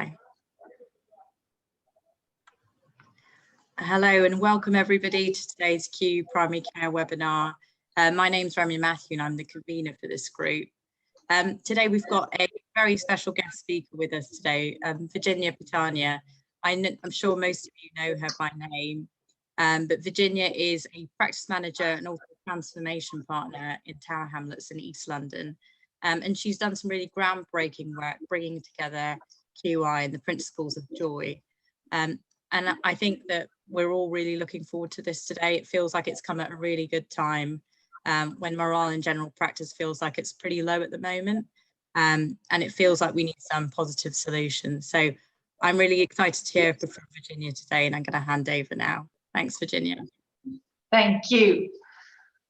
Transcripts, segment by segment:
Okay. Hello and welcome everybody to today's Q Primary Care webinar. My name's Remy Matthew and I'm the convener for this group. Today we've got a very special guest speaker with us today, Virginia Patania. I'm sure most of you know her by name, but Virginia is a practice manager and also transformation partner in Tower Hamlets in East London. And she's done some really groundbreaking work bringing together QI and the principles of joy. And I think that we're all really looking forward to this today. It feels like it's come at a really good time when morale in general practice feels like it's pretty low at the moment. And it feels like we need some positive solutions. So I'm really excited to hear from Virginia today, and I'm going to hand over now. Thanks, Virginia. Thank you.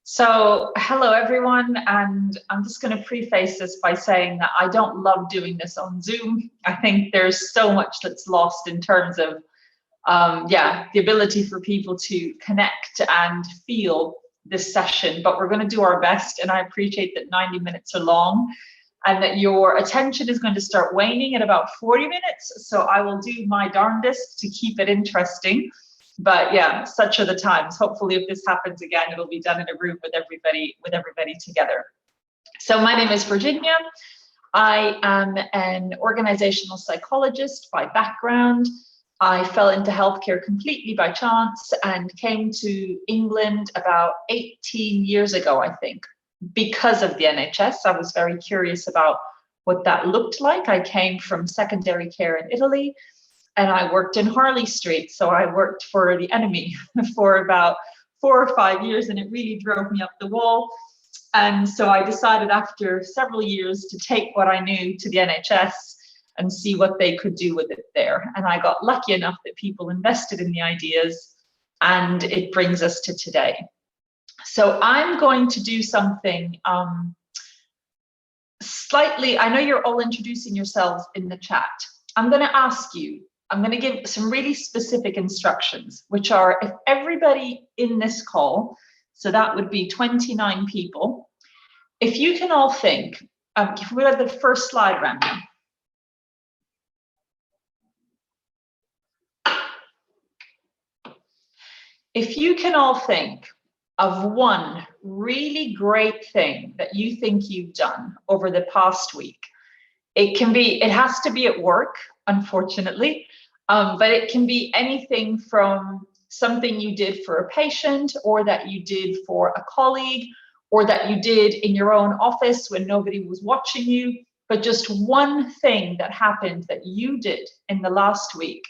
So hello everyone, and I'm just going to preface this by saying that I don't love doing this on Zoom. I think there's so much that's lost in terms of the ability for people to connect and feel this session, but we're going to do our best, and I appreciate that 90 minutes are long and that your attention is going to start waning at about 40 minutes, so I will do my darndest to keep it interesting. But yeah, such are the times. Hopefully if this happens again, it'll be done in a room with everybody together. So my name is Virginia. I am an organizational psychologist by background. I fell into healthcare completely by chance and came to England about 18 years ago, I think, because of the NHS. I was very curious about what that looked like. I came from secondary care in Italy, and I worked in Harley Street. So I worked for the enemy for about 4 or 5 years, and it really drove me up the wall. And so I decided after several years to take what I knew to the NHS and see what they could do with it there. And I got lucky enough that people invested in the ideas, and it brings us to today. So I'm going to do something slightly, I know you're all introducing yourselves in the chat. I'm going to ask you, I'm going to give some really specific instructions, which are if everybody in this call, so that would be 29 people, if you can all think, if we had the first slide, Randy. If you can all think of one really great thing that you think you've done over the past week, it has to be at work, unfortunately, but it can be anything from something you did for a patient, or that you did for a colleague, or that you did in your own office when nobody was watching you, but just one thing that happened that you did in the last week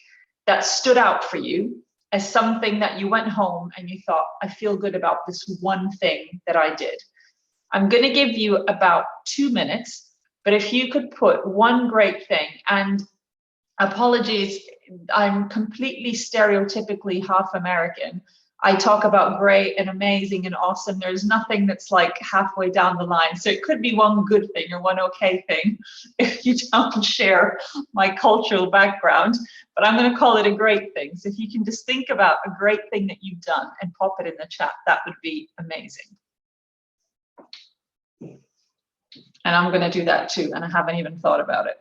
that stood out for you as something that you went home and you thought, I feel good about this one thing that I did. I'm going to give you about 2 minutes, but if you could put one great thing, and apologies, I'm completely stereotypically half American. I talk about great and amazing and awesome. There's nothing that's like halfway down the line. So it could be one good thing or one okay thing if you don't share my cultural background, but I'm going to call it a great thing. So if you can just think about a great thing that you've done and pop it in the chat, that would be amazing. And I'm going to do that too, and I haven't even thought about it.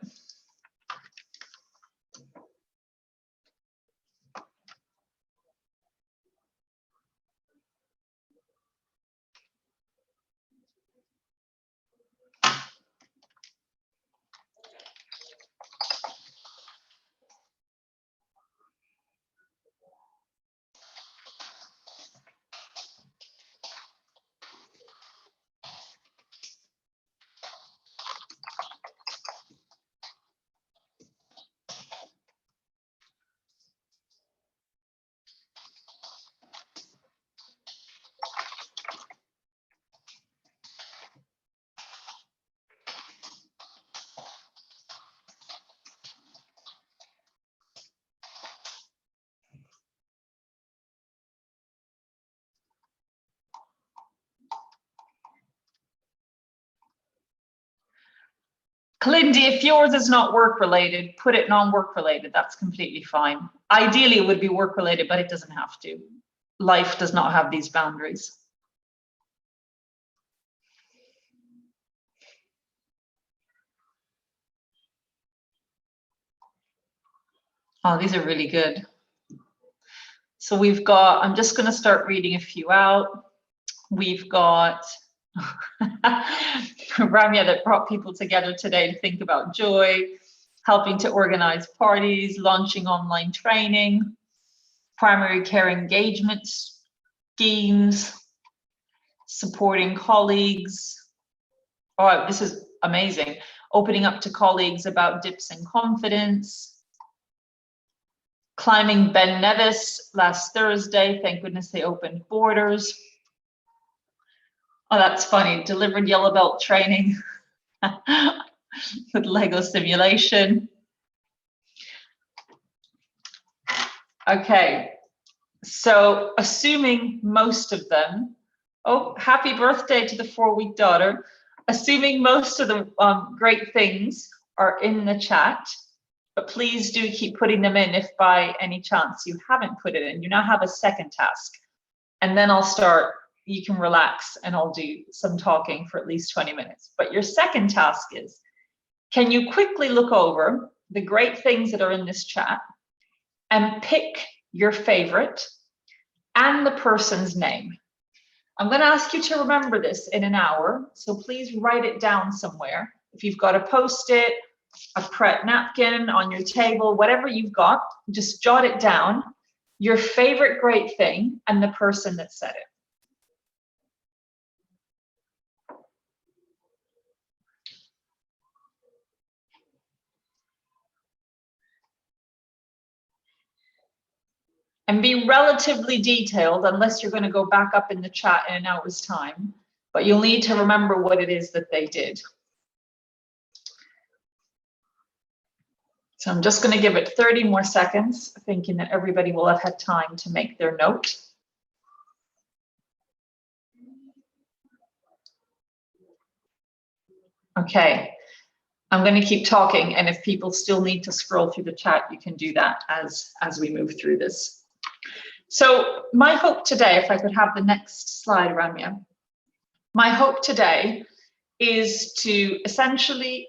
Lindy, if yours is not work related, put it non-work related. That's completely fine. Ideally, it would be work related, but it doesn't have to. Life does not have these boundaries. Oh, these are really good. So we've got, I'm just going to start reading a few out. We've got Ramya that brought people together today to think about joy, helping to organize parties, launching online training, primary care engagement schemes, supporting colleagues. Oh, this is amazing. Opening up to colleagues about dips in confidence. Climbing Ben Nevis last Thursday. Thank goodness they opened borders. Oh, that's funny. Delivered yellow belt training with Lego simulation. Okay, so assuming most of them, oh, happy birthday to the 4-week daughter. Assuming most of the great things are in the chat, but please do keep putting them in if by any chance you haven't put it in. You now have a second task, and then I'll start. You can relax and I'll do some talking for at least 20 minutes. But your second task is, can you quickly look over the great things that are in this chat and pick your favorite and the person's name? I'm going to ask you to remember this in an hour, so please write it down somewhere. If you've got a Post-it, a Pret napkin on your table, whatever you've got, just jot it down, your favorite great thing and the person that said it. And be relatively detailed, unless you're going to go back up in the chat in an hour's time, but you'll need to remember what it is that they did. So I'm just going to give it 30 more seconds, thinking that everybody will have had time to make their note. Okay, I'm going to keep talking, and if people still need to scroll through the chat, you can do that as we move through this. So my hope today, if I could have the next slide, Ramya, my hope today is to essentially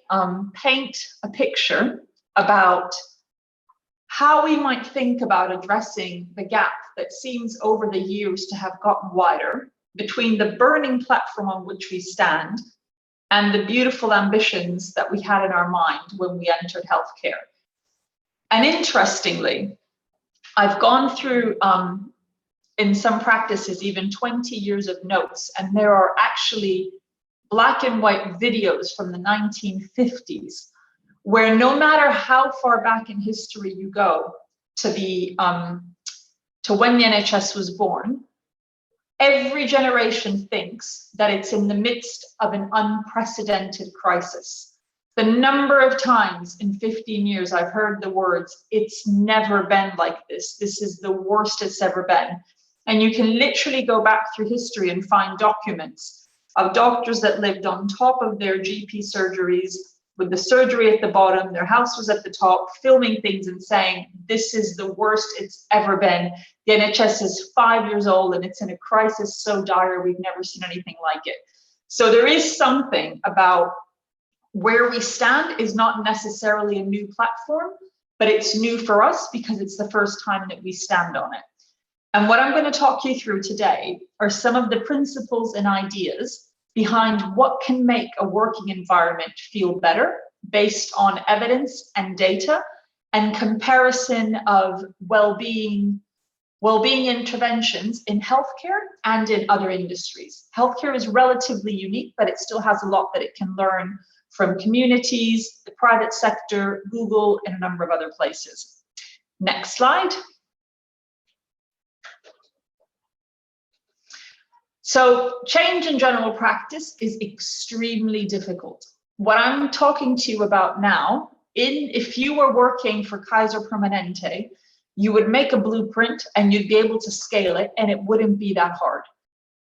paint a picture about how we might think about addressing the gap that seems over the years to have gotten wider between the burning platform on which we stand and the beautiful ambitions that we had in our mind when we entered healthcare. And interestingly, I've gone through, in some practices, even 20 years of notes, and there are actually black and white videos from the 1950s, where no matter how far back in history you go to when the NHS was born, every generation thinks that it's in the midst of an unprecedented crisis. The number of times in 15 years I've heard the words, "It's never been like this. This is the worst it's ever been." And you can literally go back through history and find documents of doctors that lived on top of their GP surgeries with the surgery at the bottom, their house was at the top, filming things and saying, "This is the worst it's ever been. The NHS is 5 years old and it's in a crisis so dire we've never seen anything like it." So there is something about where we stand is not necessarily a new platform, but it's new for us because it's the first time that we stand on it. And what I'm going to talk you through today are some of the principles and ideas behind what can make a working environment feel better based on evidence and data and comparison of well-being interventions in healthcare and in other industries. Healthcare is relatively unique, but it still has a lot that it can learn from communities, the private sector, Google, and a number of other places. Next slide. So change in general practice is extremely difficult. What I'm talking to you about now, if you were working for Kaiser Permanente, you would make a blueprint and you'd be able to scale it and it wouldn't be that hard.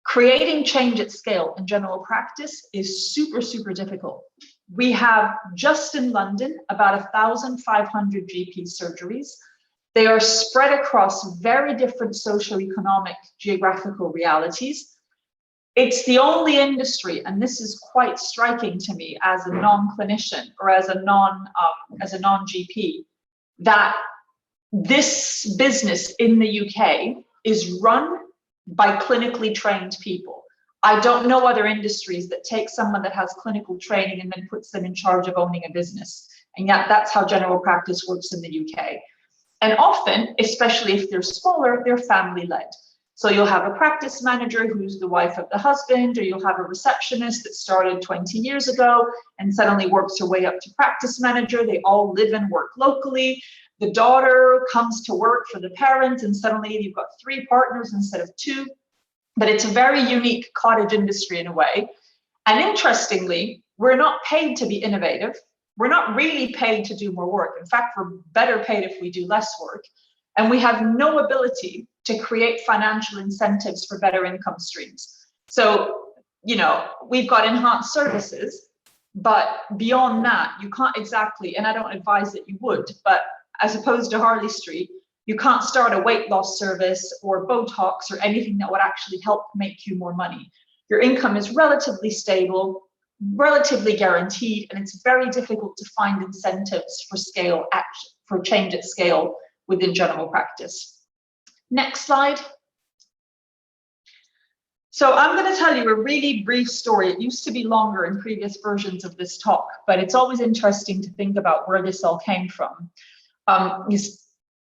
Creating change at scale in general practice is super, super difficult. We have just in London about 1,500 GP surgeries. They are spread across very different socioeconomic geographical realities. It's the only industry, and this is quite striking to me as a non-clinician or as a non-GP, that this business in the UK is run by clinically trained people. I don't know other industries that take someone that has clinical training and then puts them in charge of owning a business. And yet that's how general practice works in the UK. And often, especially if they're smaller, they're family led. So you'll have a practice manager who's the wife of the husband, or you'll have a receptionist that started 20 years ago and suddenly works her way up to practice manager. They all live and work locally. The daughter comes to work for the parents, and suddenly you've got 3 partners instead of 2. But it's a very unique cottage industry in a way. And interestingly, we're not paid to be innovative. We're not really paid to do more work. In fact, we're better paid if we do less work. And we have no ability to create financial incentives for better income streams. So, you know, we've got enhanced services, but beyond that, you can't exactly, and I don't advise that you would, but as opposed to Harley Street, you can't start a weight loss service or Botox or anything that would actually help make you more money. Your income is relatively stable, relatively guaranteed, and it's very difficult to find incentives for scale action, for change at scale within general practice. Next slide. So I'm going to tell you a really brief story. It used to be longer in previous versions of this talk, but it's always interesting to think about where this all came from.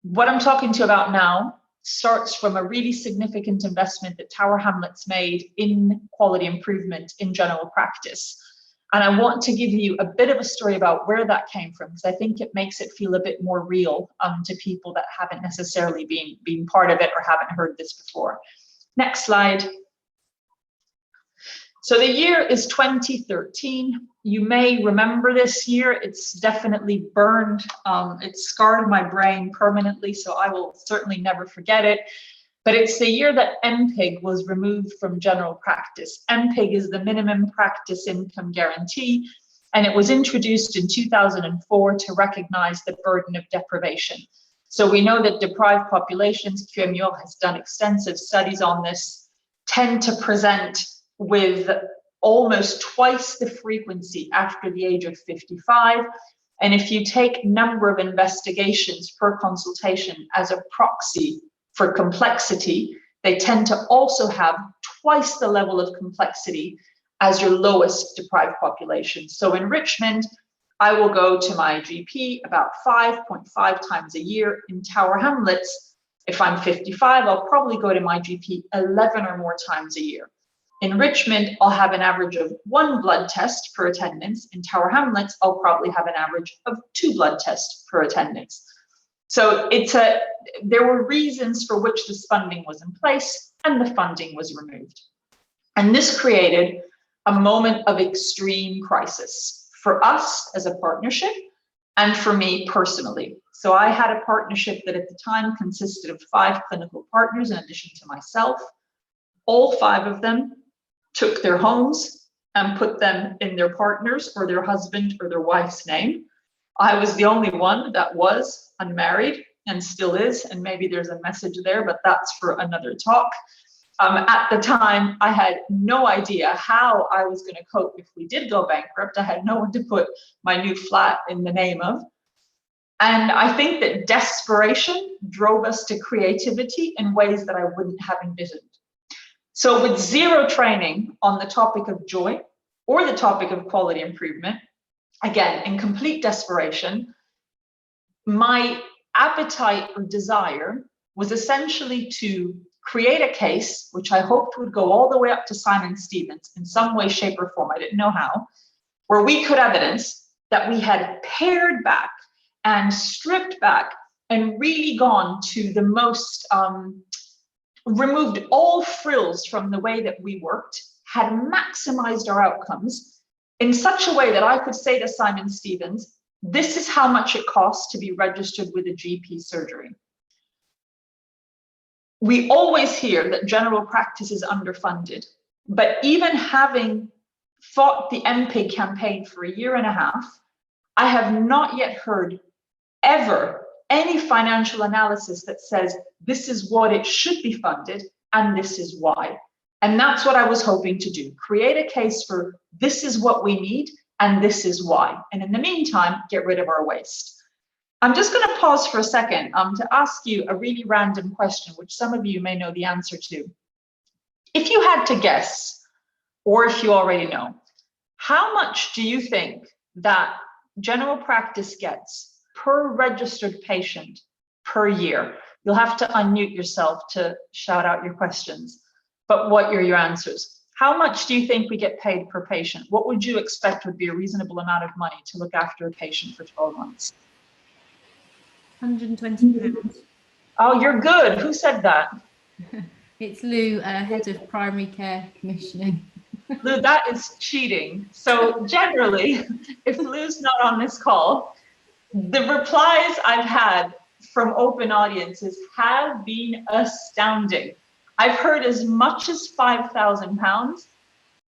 What I'm talking to you about now starts from a really significant investment that Tower Hamlets made in quality improvement in general practice. And I want to give you a bit of a story about where that came from, because I think it makes it feel a bit more real to people that haven't necessarily been part of it or haven't heard this before. Next slide. So the year is 2013. You may remember this year. It's definitely burned. It scarred my brain permanently, so I will certainly never forget it. But it's the year that MPIG was removed from general practice. MPIG is the minimum practice income guarantee, and it was introduced in 2004 to recognize the burden of deprivation. So we know that deprived populations, QMUL has done extensive studies on this, tend to present with almost twice the frequency after the age of 55. And if you take number of investigations per consultation as a proxy for complexity, they tend to also have twice the level of complexity as your lowest deprived population. So in Richmond, I will go to my GP about 5.5 times a year. In Tower Hamlets, if I'm 55, I'll probably go to my GP 11 or more times a year. In Richmond, I'll have an average of 1 blood test per attendance. In Tower Hamlets, I'll probably have an average of 2 blood tests per attendance. So there were reasons for which this funding was in place, and the funding was removed. And this created a moment of extreme crisis for us as a partnership and for me personally. So I had a partnership that at the time consisted of 5 clinical partners in addition to myself. All 5 of them took their homes and put them in their partner's or their husband or their wife's name. I was the only one that was unmarried and still is, and maybe there's a message there, but that's for another talk. At the time, I had no idea how I was going to cope if we did go bankrupt. I had no one to put my new flat in the name of. And I think that desperation drove us to creativity in ways that I wouldn't have envisioned. So with zero training on the topic of joy or the topic of quality improvement, again, in complete desperation, my appetite or desire was essentially to create a case, which I hoped would go all the way up to Simon Stevens in some way, shape, or form, I didn't know how, where we could evidence that we had pared back and stripped back and really gone to the most, removed all frills from the way that we worked, had maximized our outcomes in such a way that I could say to Simon Stevens, this is how much it costs to be registered with a GP surgery. We always hear that general practice is underfunded, but even having fought the MPIG campaign for a year and a half, I have not yet heard ever any financial analysis that says this is what it should be funded and this is why. And that's what I was hoping to do, create a case for this is what we need and this is why. And in the meantime, get rid of our waste. I'm just going to pause for a second to ask you a really random question, which some of you may know the answer to. If you had to guess, or if you already know, how much do you think that general practice gets per registered patient per year? You'll have to unmute yourself to shout out your questions, but what are your answers? How much do you think we get paid per patient? What would you expect would be a reasonable amount of money to look after a patient for 12 months? £120. Oh, you're good. Who said that? It's Lou, head of primary care commissioning. Lou, that is cheating. So generally, if Lou's not on this call, the replies I've had from open audiences have been astounding. I've heard as much as £5,000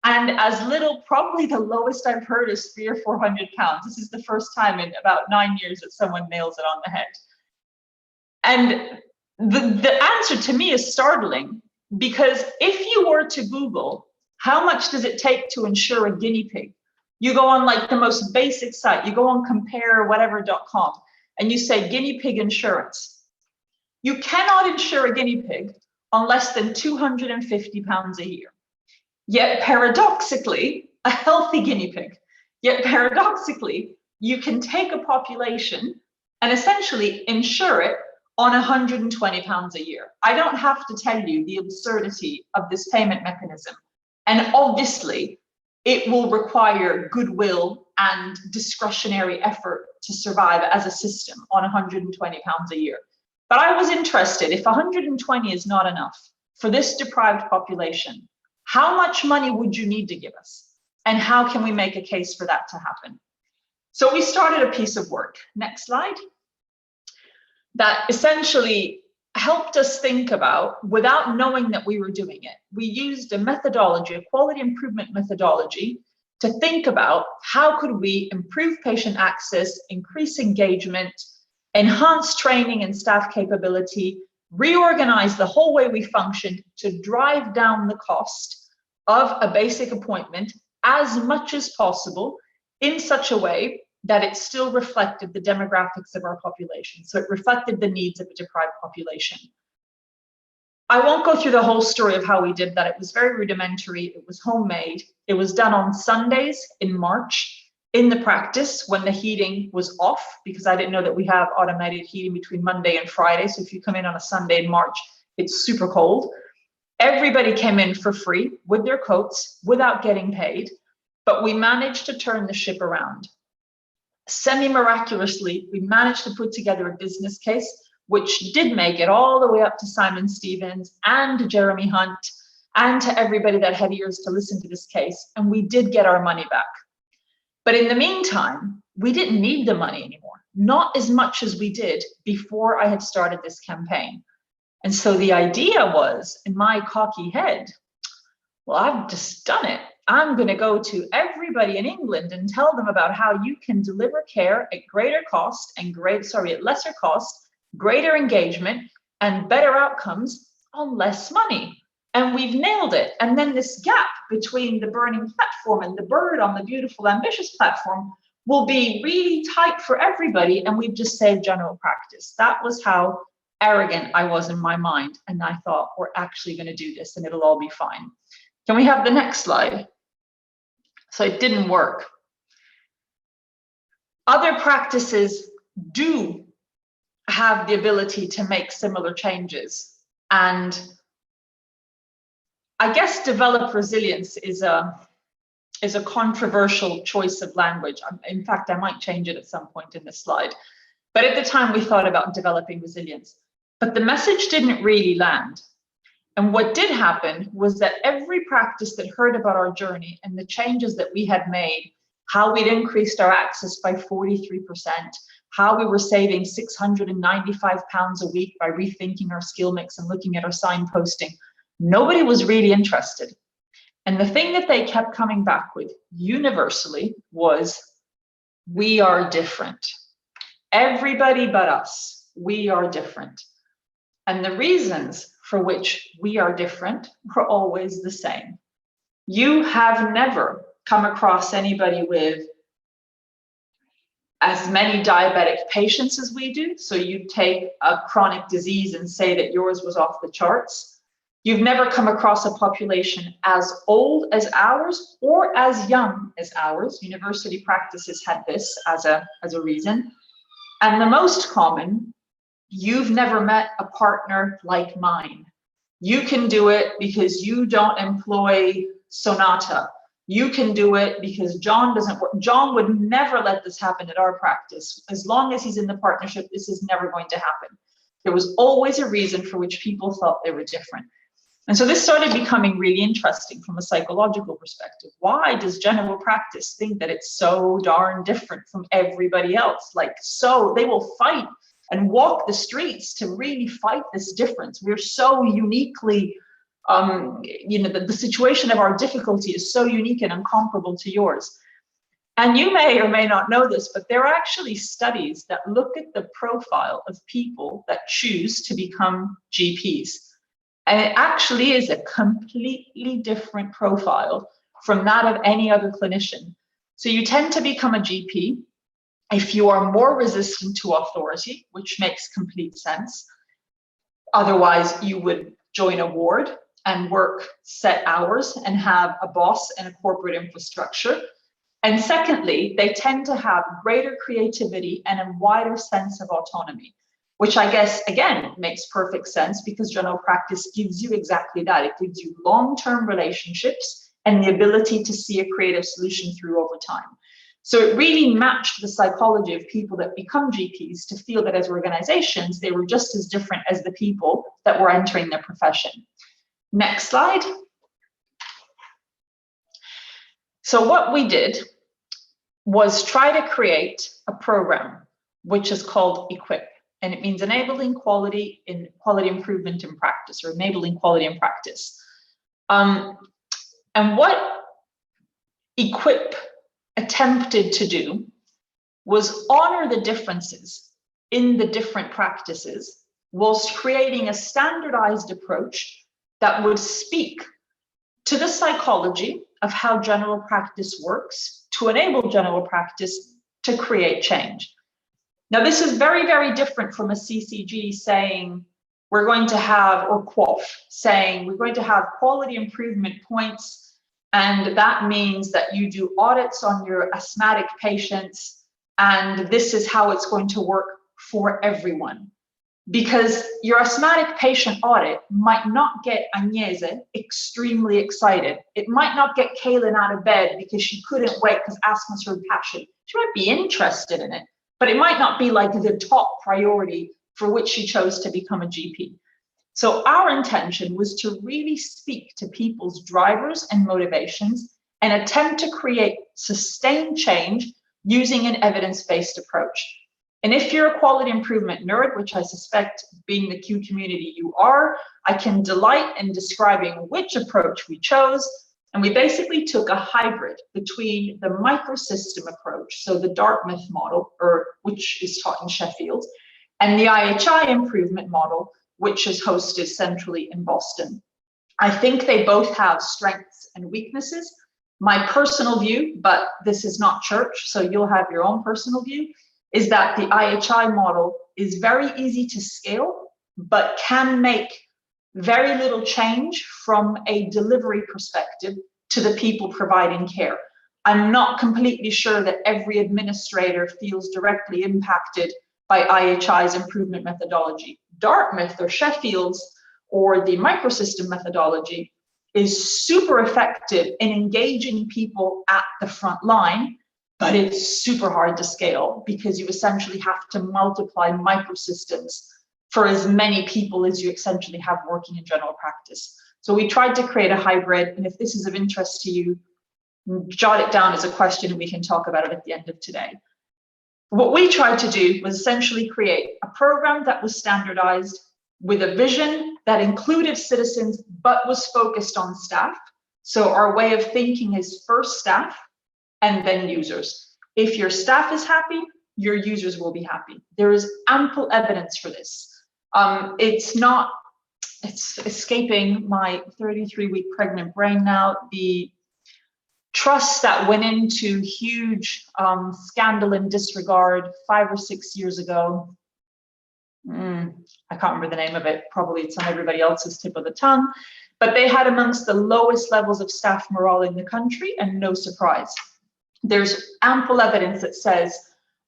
and as little, probably the lowest I've heard is £300 or £400. This is the first time in about 9 years that someone nails it on the head. And the answer to me is startling, because if you were to Google, how much does it take to insure a guinea pig? You go on like the most basic site, you go on comparewhatever.com and you say guinea pig insurance. You cannot insure a guinea pig on less than £250 a year. Yet paradoxically, a healthy guinea pig, yet paradoxically, you can take a population and essentially insure it on £120 a year. I don't have to tell you the absurdity of this payment mechanism. And obviously, it will require goodwill and discretionary effort to survive as a system on £120 a year. But I was interested, if 120 is not enough for this deprived population, how much money would you need to give us? And how can we make a case for that to happen? So we started a piece of work. Next slide. That essentially helped us think about, without knowing that we were doing it, we used a methodology, a quality improvement methodology, to think about how could we improve patient access, increase engagement, enhance training and staff capability, reorganize the whole way we functioned to drive down the cost of a basic appointment as much as possible in such a way that it still reflected the demographics of our population. So it reflected the needs of a deprived population. I won't go through the whole story of how we did that. It was very rudimentary. It was homemade. It was done on Sundays in March in the practice when the heating was off, because I didn't know that we have automated heating between Monday and Friday. So if you come in on a Sunday in March, it's super cold. Everybody came in for free with their coats without getting paid, but we managed to turn the ship around. Semi-miraculously, we managed to put together a business case, which did make it all the way up to Simon Stevens and to Jeremy Hunt and to everybody that had ears to listen to this case. And we did get our money back. But in the meantime, we didn't need the money anymore, not as much as we did before I had started this campaign. And so the idea was, in my cocky head, well, I've just done it. I'm going to go to everybody in England and tell them about how you can deliver care at greater cost and at lesser cost, greater engagement and better outcomes on less money. And we've nailed it. And then this gap between the burning platform and the bird on the beautiful, ambitious platform will be really tight for everybody. And we've just saved general practice. That was how arrogant I was in my mind. And I thought, we're actually going to do this and it'll all be fine. Can we have the next slide? So it didn't work. Other practices do have the ability to make similar changes. And I guess develop resilience is a controversial choice of language. In fact, I might change it at some point in this slide. But at the time we thought about developing resilience, but the message didn't really land. And what did happen was that every practice that heard about our journey and the changes that we had made, how we'd increased our access by 43%, how we were saving £695 a week by rethinking our skill mix and looking at our signposting, nobody was really interested. And the thing that they kept coming back with universally was, we are different. Everybody but us, we are different. And the reasons for which we are different were always the same. You have never come across anybody with as many diabetic patients as we do. So you take a chronic disease and say that yours was off the charts. You've never come across a population as old as ours or as young as ours. University practices had this as a reason. And the most common, you've never met a partner like mine. You can do it because you don't employ Sonata. You can do it because John doesn't work. John would never let this happen at our practice. As long as he's in the partnership, this is never going to happen. There was always a reason for which people thought they were different. And so this started becoming really interesting from a psychological perspective. Why does general practice think that it's so darn different from everybody else? So they will fight and walk the streets to really fight this difference. We're so uniquely, the situation of our difficulty is so unique and incomparable to yours. And you may or may not know this, but there are actually studies that look at the profile of people that choose to become GPs. And it actually is a completely different profile from that of any other clinician. So you tend to become a GP if you are more resistant to authority, which makes complete sense. Otherwise, you would join a ward and work set hours and have a boss and a corporate infrastructure. And secondly, they tend to have greater creativity and a wider sense of autonomy, which I guess, again, makes perfect sense because general practice gives you exactly that. It gives you long-term relationships and the ability to see a creative solution through over time. So it really matched the psychology of people that become GPs to feel that as organizations, they were just as different as the people that were entering their profession. Next slide. So what we did was try to create a program which is called EQUIP, and it means enabling quality improvement in practice, or enabling quality in practice. And what EQUIP attempted to do was honor the differences in the different practices whilst creating a standardized approach that would speak to the psychology of how general practice works to enable general practice to create change. Now, this is very, very different from a CCG saying we're going to have, or QOF saying we're going to have quality improvement points, and that means that you do audits on your asthmatic patients, and this is how it's going to work for everyone. Because your asthmatic patient audit might not get Agnese extremely excited. It might not get Kaylin out of bed because she couldn't wait because asthma's her passion. She might be interested in it, but it might not be like the top priority for which she chose to become a GP. So our intention was to really speak to people's drivers and motivations and attempt to create sustained change using an evidence-based approach. And if you're a quality improvement nerd, which I suspect being the Q community you are, I can delight in describing which approach we chose. And we basically took a hybrid between the microsystem approach, so the Dartmouth model, which is taught in Sheffield, and the IHI improvement model, which is hosted centrally in Boston. I think they both have strengths and weaknesses. My personal view, but this is not church, so you'll have your own personal view, is that the IHI model is very easy to scale, but can make very little change from a delivery perspective to the people providing care. I'm not completely sure that every administrator feels directly impacted by IHI's improvement methodology. Dartmouth or Sheffield's or the microsystem methodology is super effective in engaging people at the front line, but it's super hard to scale because you essentially have to multiply microsystems for as many people as you essentially have working in general practice. So we tried to create a hybrid, and if this is of interest to you, jot it down as a question and we can talk about it at the end of today. What we tried to do was essentially create a program that was standardized with a vision that included citizens but was focused on staff. So our way of thinking is first staff and then users. If your staff is happy, your users will be happy. There is ample evidence for this. It's escaping my 33-week pregnant brain now. The trust that went into huge scandal and disregard 5 or 6 years ago. I can't remember the name of it. Probably it's on everybody else's tip of the tongue. But they had amongst the lowest levels of staff morale in the country, and no surprise. There's ample evidence that says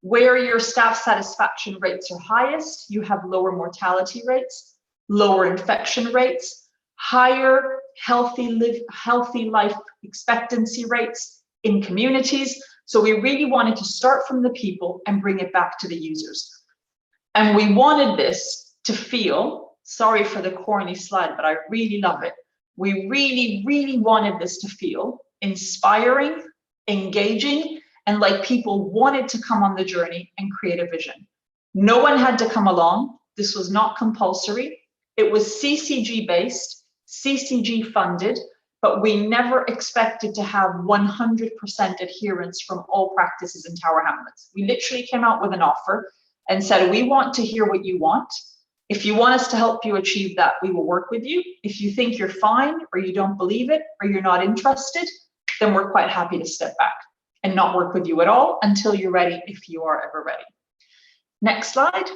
where your staff satisfaction rates are highest, you have lower mortality rates, lower infection rates, higher healthy life expectancy rates in communities. So we really wanted to start from the people and bring it back to the users. And we wanted this to feel, sorry for the corny slide, but I really love it. We really, really wanted this to feel inspiring, engaging, and like people wanted to come on the journey and create a vision. No one had to come along. This was not compulsory. It was CCG based, CCG funded, but we never expected to have 100% adherence from all practices in Tower Hamlets. We literally came out with an offer and said, we want to hear what you want. If you want us to help you achieve that, we will work with you. If you think you're fine, or you don't believe it, or you're not interested, then we're quite happy to step back and not work with you at all until you're ready, if you are ever ready. Next slide.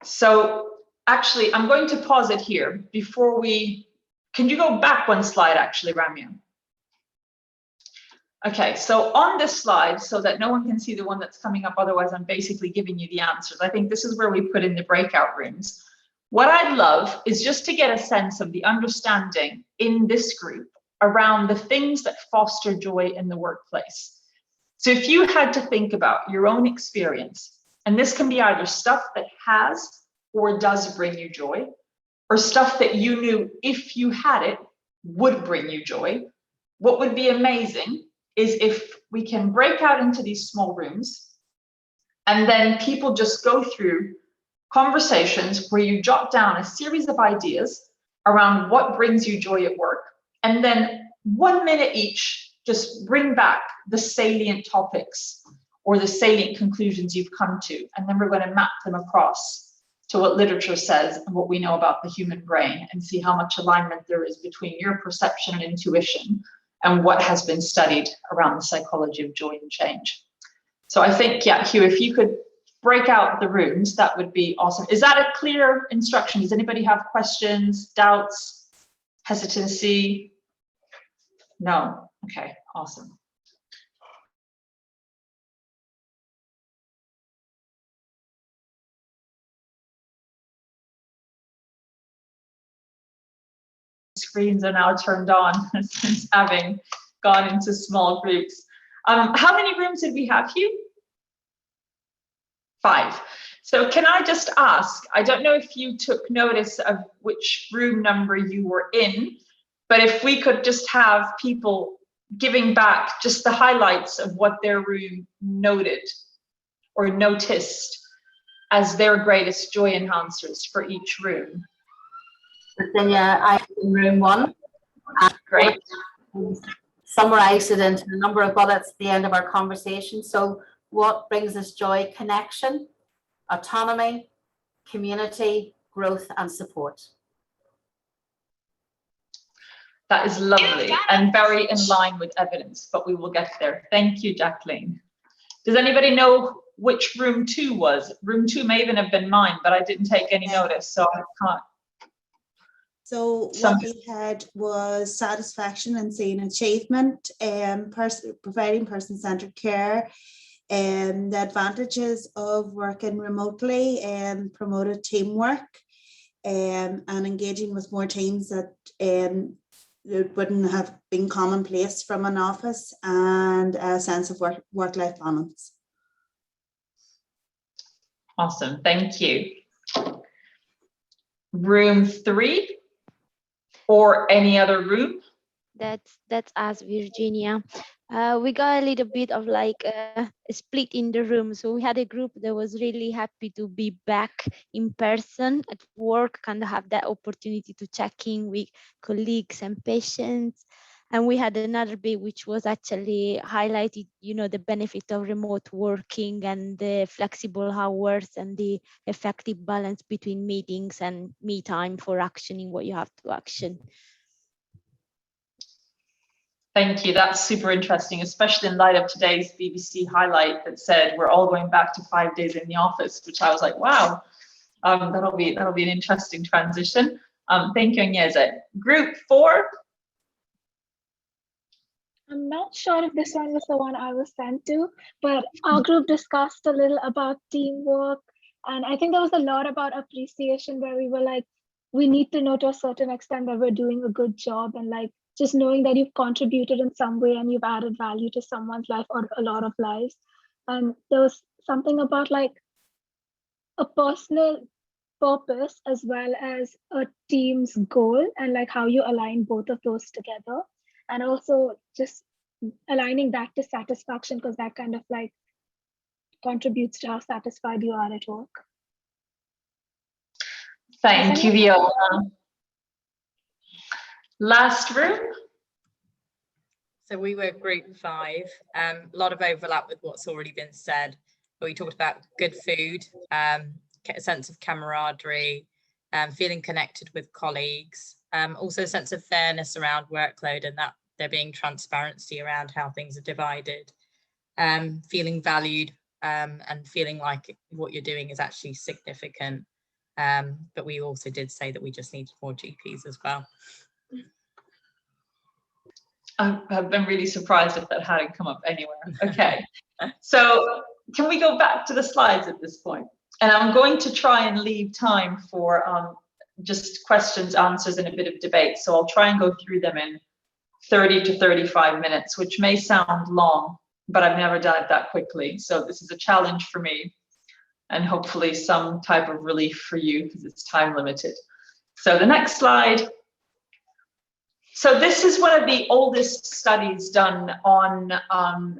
So actually, I'm going to pause it here before we, can you go back one slide actually, Ramya? Okay, so on this slide, so that no one can see the one that's coming up, otherwise I'm basically giving you the answers. I think this is where we put in the breakout rooms. What I'd love is just to get a sense of the understanding in this group around the things that foster joy in the workplace. So if you had to think about your own experience, and this can be either stuff that has or does bring you joy, or stuff that you knew if you had it would bring you joy, what would be amazing is if we can break out into these small rooms and then people just go through conversations where you jot down a series of ideas around what brings you joy at work, and then 1 minute each, just bring back the salient topics or the salient conclusions you've come to, and then we're going to map them across to what literature says and what we know about the human brain, and see how much alignment there is between your perception and intuition and what has been studied around the psychology of joy and change. So I think, yeah, Hugh, if you could break out the rooms, that would be awesome. Is that a clear instruction? Does anybody have questions, doubts, hesitancy? No? Okay, awesome. Screens are now turned on since having gone into small groups. How many rooms did we have, Hugh? 5. So can I just ask, I don't know if you took notice of which room number you were in, but if we could just have people giving back just the highlights of what their room noted or noticed as their greatest joy enhancers for each room. Virginia, I'm in room 1. Great. Summarized it into a number of bullets at the end of our conversation. So what brings us joy? Connection, autonomy, community, growth, and support. That is lovely and very in line with evidence, but we will get there. Thank you, Jacqueline. Does anybody know which room 2 was? Room 2 may even have been mine, but I didn't take any notice, so I can't. So what we had was satisfaction and seeing achievement, providing person-centered care, and the advantages of working remotely, and promoted teamwork, and engaging with more teams that it wouldn't have been commonplace from an office, and a sense of work-life balance. Awesome, thank you. Room 3 or any other room? That's us, Virginia. We got a little bit of like a split in the room. So we had a group that was really happy to be back in person at work, kind of have that opportunity to check in with colleagues and patients. And we had another bit which was actually highlighted, the benefit of remote working and the flexible hours and the effective balance between meetings and me time for actioning what you have to action. Thank you. That's super interesting, especially in light of today's BBC highlight that said we're all going back to 5 days in the office, which I was like, wow, that'll be an interesting transition. Thank you, Agnese. Group 4. I'm not sure if this one was the one I was sent to, but our group discussed a little about teamwork. And I think there was a lot about appreciation where we were like, we need to know to a certain extent that we're doing a good job, and like just knowing that you've contributed in some way and you've added value to someone's life or a lot of lives. And there was something about like a personal purpose as well as a team's goal, and like how you align both of those together. And also just aligning that to satisfaction, because that kind of like contributes to how satisfied you are at work. Thank you, Viola. Last room. So we were group 5, a lot of overlap with what's already been said, but we talked about good food, a sense of camaraderie, feeling connected with colleagues, also a sense of fairness around workload and that there being transparency around how things are divided, feeling valued and feeling like what you're doing is actually significant. But we also did say that we just needed more GPs as well. I've been really surprised if that hadn't come up anywhere. Okay, so can we go back to the slides at this point? And I'm going to try and leave time for just questions, answers, and a bit of debate. So I'll try and go through them in 30 to 35 minutes, which may sound long, but I've never done it that quickly. So this is a challenge for me, and hopefully some type of relief for you because it's time limited. So the next slide. So this is one of the oldest studies done on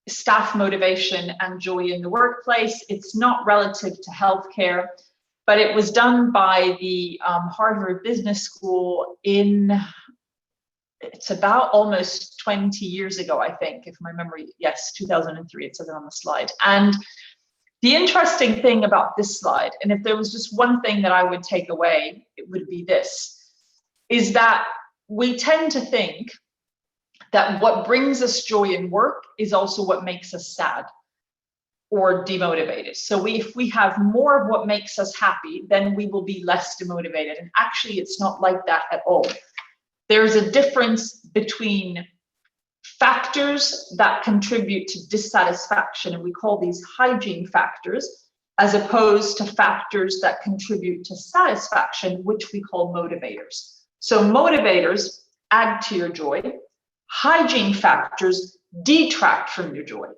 staff motivation and joy in the workplace. It's not relative to healthcare, but it was done by the Harvard Business School it's about almost 20 years ago, I think, if my memory, yes, 2003, it says it on the slide. And the interesting thing about this slide, and if there was just one thing that I would take away, it would be this, is that we tend to think that what brings us joy in work is also what makes us sad or demotivated. So if we have more of what makes us happy, then we will be less demotivated. And actually, it's not like that at all. There's a difference between factors that contribute to dissatisfaction, and we call these hygiene factors, as opposed to factors that contribute to satisfaction, which we call motivators. So motivators add to your joy, hygiene factors detract from your joy.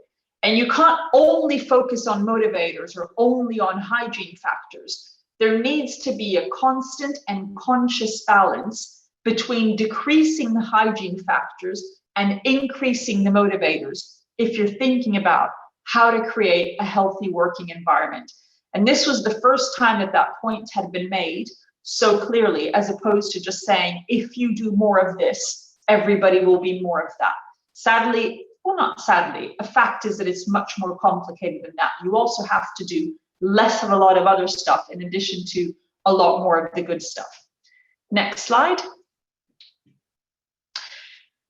And you can't only focus on motivators or only on hygiene factors. There needs to be a constant and conscious balance between decreasing the hygiene factors and increasing the motivators if you're thinking about how to create a healthy working environment. And this was the first time that that point had been made so clearly, as opposed to just saying, if you do more of this, everybody will be more of that. Sadly, well, not sadly, a fact is that it's much more complicated than that. You also have to do less of a lot of other stuff in addition to a lot more of the good stuff. Next slide.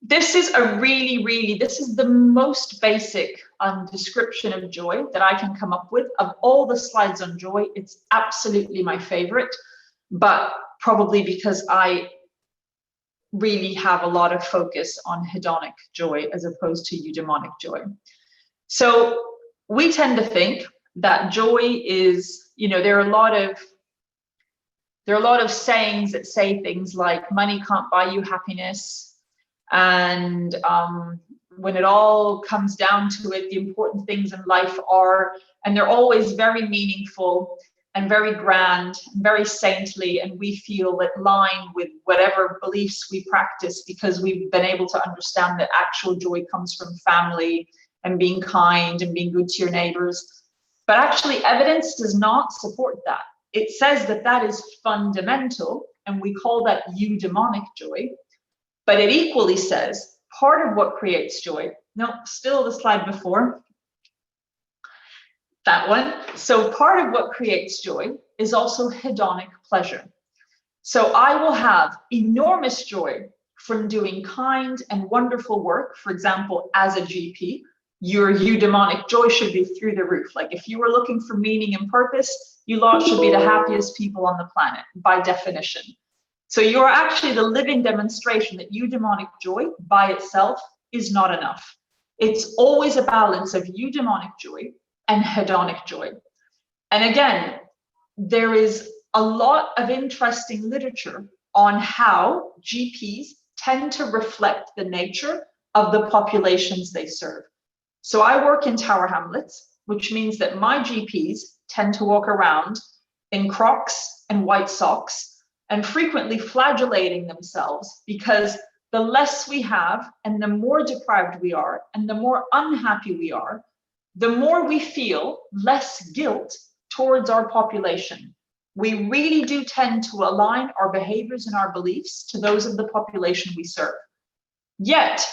This is this is the most basic description of joy that I can come up with. Of all the slides on joy, it's absolutely my favorite, but probably because I really have a lot of focus on hedonic joy as opposed to eudaimonic joy. So we tend to think that joy is, there are a lot of sayings that say things like money can't buy you happiness. And when it all comes down to it, the important things in life are, and they're always very meaningful and very grand and very saintly, and we feel in line with whatever beliefs we practice because we've been able to understand that actual joy comes from family and being kind and being good to your neighbors. But actually, evidence does not support that. It says that that is fundamental, and we call that eudaimonic joy. But it equally says part of what creates joy, no, still the slide before, that one. So part of what creates joy is also hedonic pleasure. So I will have enormous joy from doing kind and wonderful work. For example, as a GP, your eudaimonic joy should be through the roof. Like if you were looking for meaning and purpose, you lot should be the happiest people on the planet by definition. So you're actually the living demonstration that eudaimonic joy by itself is not enough. It's always a balance of eudaimonic joy and hedonic joy. And again, there is a lot of interesting literature on how GPs tend to reflect the nature of the populations they serve. So I work in Tower Hamlets, which means that my GPs tend to walk around in Crocs and white socks and frequently flagellating themselves because the less we have and the more deprived we are and the more unhappy we are, the more we feel less guilt towards our population. We really do tend to align our behaviors and our beliefs to those of the population we serve. Yet,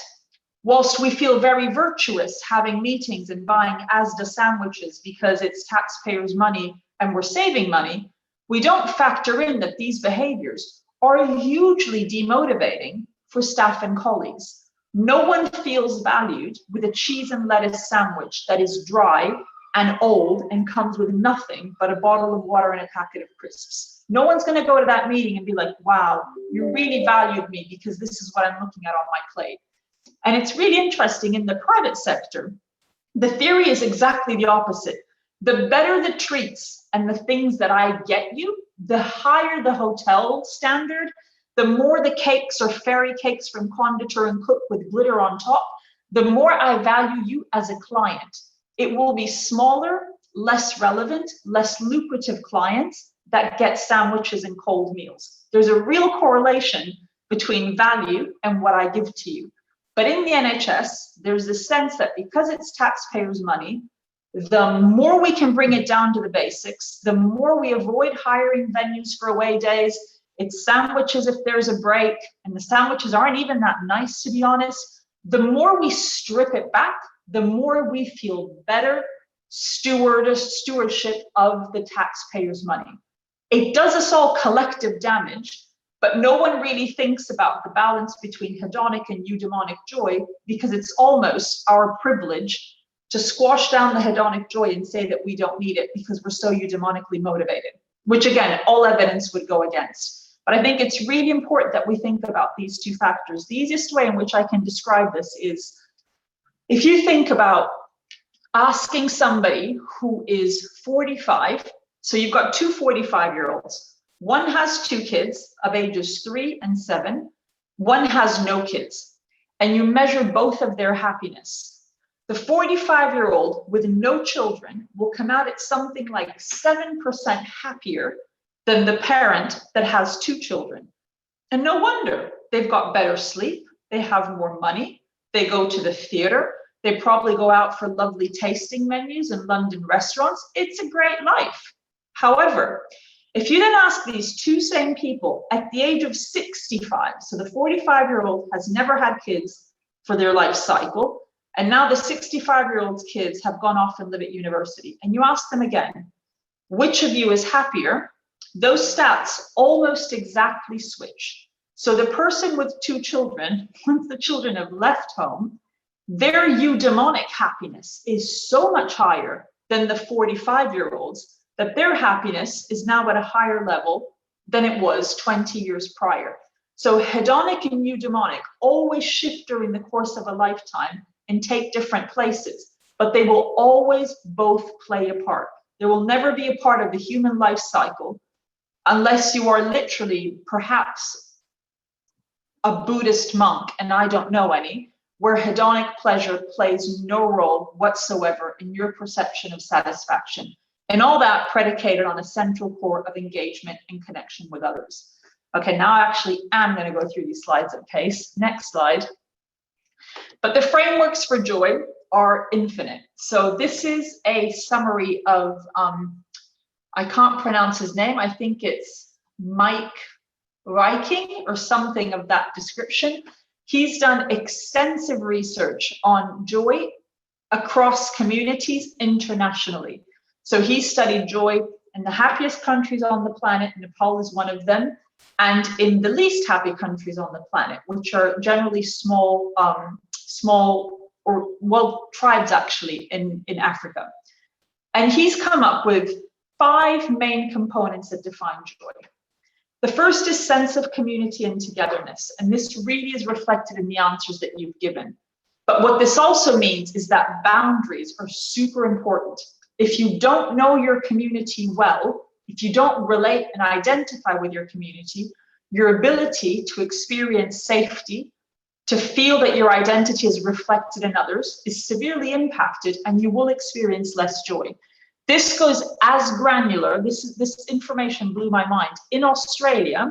whilst we feel very virtuous having meetings and buying Asda sandwiches because it's taxpayers' money and we're saving money, we don't factor in that these behaviors are hugely demotivating for staff and colleagues. No one feels valued with a cheese and lettuce sandwich that is dry and old and comes with nothing but a bottle of water and a packet of crisps. No one's going to go to that meeting and be like, wow, you really valued me because this is what I'm looking at on my plate. And it's really interesting in the private sector, the theory is exactly the opposite. The better the treats and the things that I get you, the higher the hotel standard, the more the cakes or fairy cakes from conditor and cooked with glitter on top, the more I value you as a client. It will be smaller, less relevant, less lucrative clients that get sandwiches and cold meals. There's a real correlation between value and what I give to you. But in the NHS, there's a sense that because it's taxpayers' money, the more we can bring it down to the basics, the more we avoid hiring venues for away days. It's sandwiches if there's a break, and the sandwiches aren't even that nice, to be honest. The more we strip it back, the more we feel better stewardship of the taxpayers' money. It does us all collective damage, but no one really thinks about the balance between hedonic and eudaimonic joy because it's almost our privilege to squash down the hedonic joy and say that we don't need it because we're so eudaimonically motivated, which again, all evidence would go against. But I think it's really important that we think about these two factors. The easiest way in which I can describe this is if you think about asking somebody who is 45, so you've got two 45-year-olds. One has two kids of ages 3 and 7. One has no kids. And you measure both of their happiness. The 45-year-old with no children will come out at something like 7% happier than the parent that has 2 children. And no wonder, they've got better sleep, they have more money, they go to the theater, they probably go out for lovely tasting menus in London restaurants. It's a great life. However, if you then ask these two same people at the age of 65, so the 45-year-old has never had kids for their life cycle, and now the 65-year-old's kids have gone off and live at university, and you ask them again, which of you is happier? Those stats almost exactly switch. So the person with 2 children, once the children have left home, their eudaimonic happiness is so much higher than the 45-year-olds that their happiness is now at a higher level than it was 20 years prior. So hedonic and eudaimonic always shift during the course of a lifetime and take different places, but they will always both play a part. There will never be a part of the human life cycle unless you are literally perhaps a Buddhist monk, and I don't know any, where hedonic pleasure plays no role whatsoever in your perception of satisfaction. And all that predicated on a central core of engagement and connection with others. Okay, now I actually am going to go through these slides at pace. Next slide. But the frameworks for joy are infinite. So this is a summary of, I can't pronounce his name. I think it's Mike Reiking or something of that description. He's done extensive research on joy across communities internationally. So he studied joy in the happiest countries on the planet, Nepal is one of them, and in the least happy countries on the planet, which are generally small tribes actually in Africa. And he's come up with 5 main components that define joy. The first is sense of community and togetherness, and this really is reflected in the answers that you've given. But what this also means is that boundaries are super important. If you don't know your community well, if you don't relate and identify with your community, your ability to experience safety, to feel that your identity is reflected in others, is severely impacted, and you will experience less joy. This goes as granular. This information blew my mind. In Australia,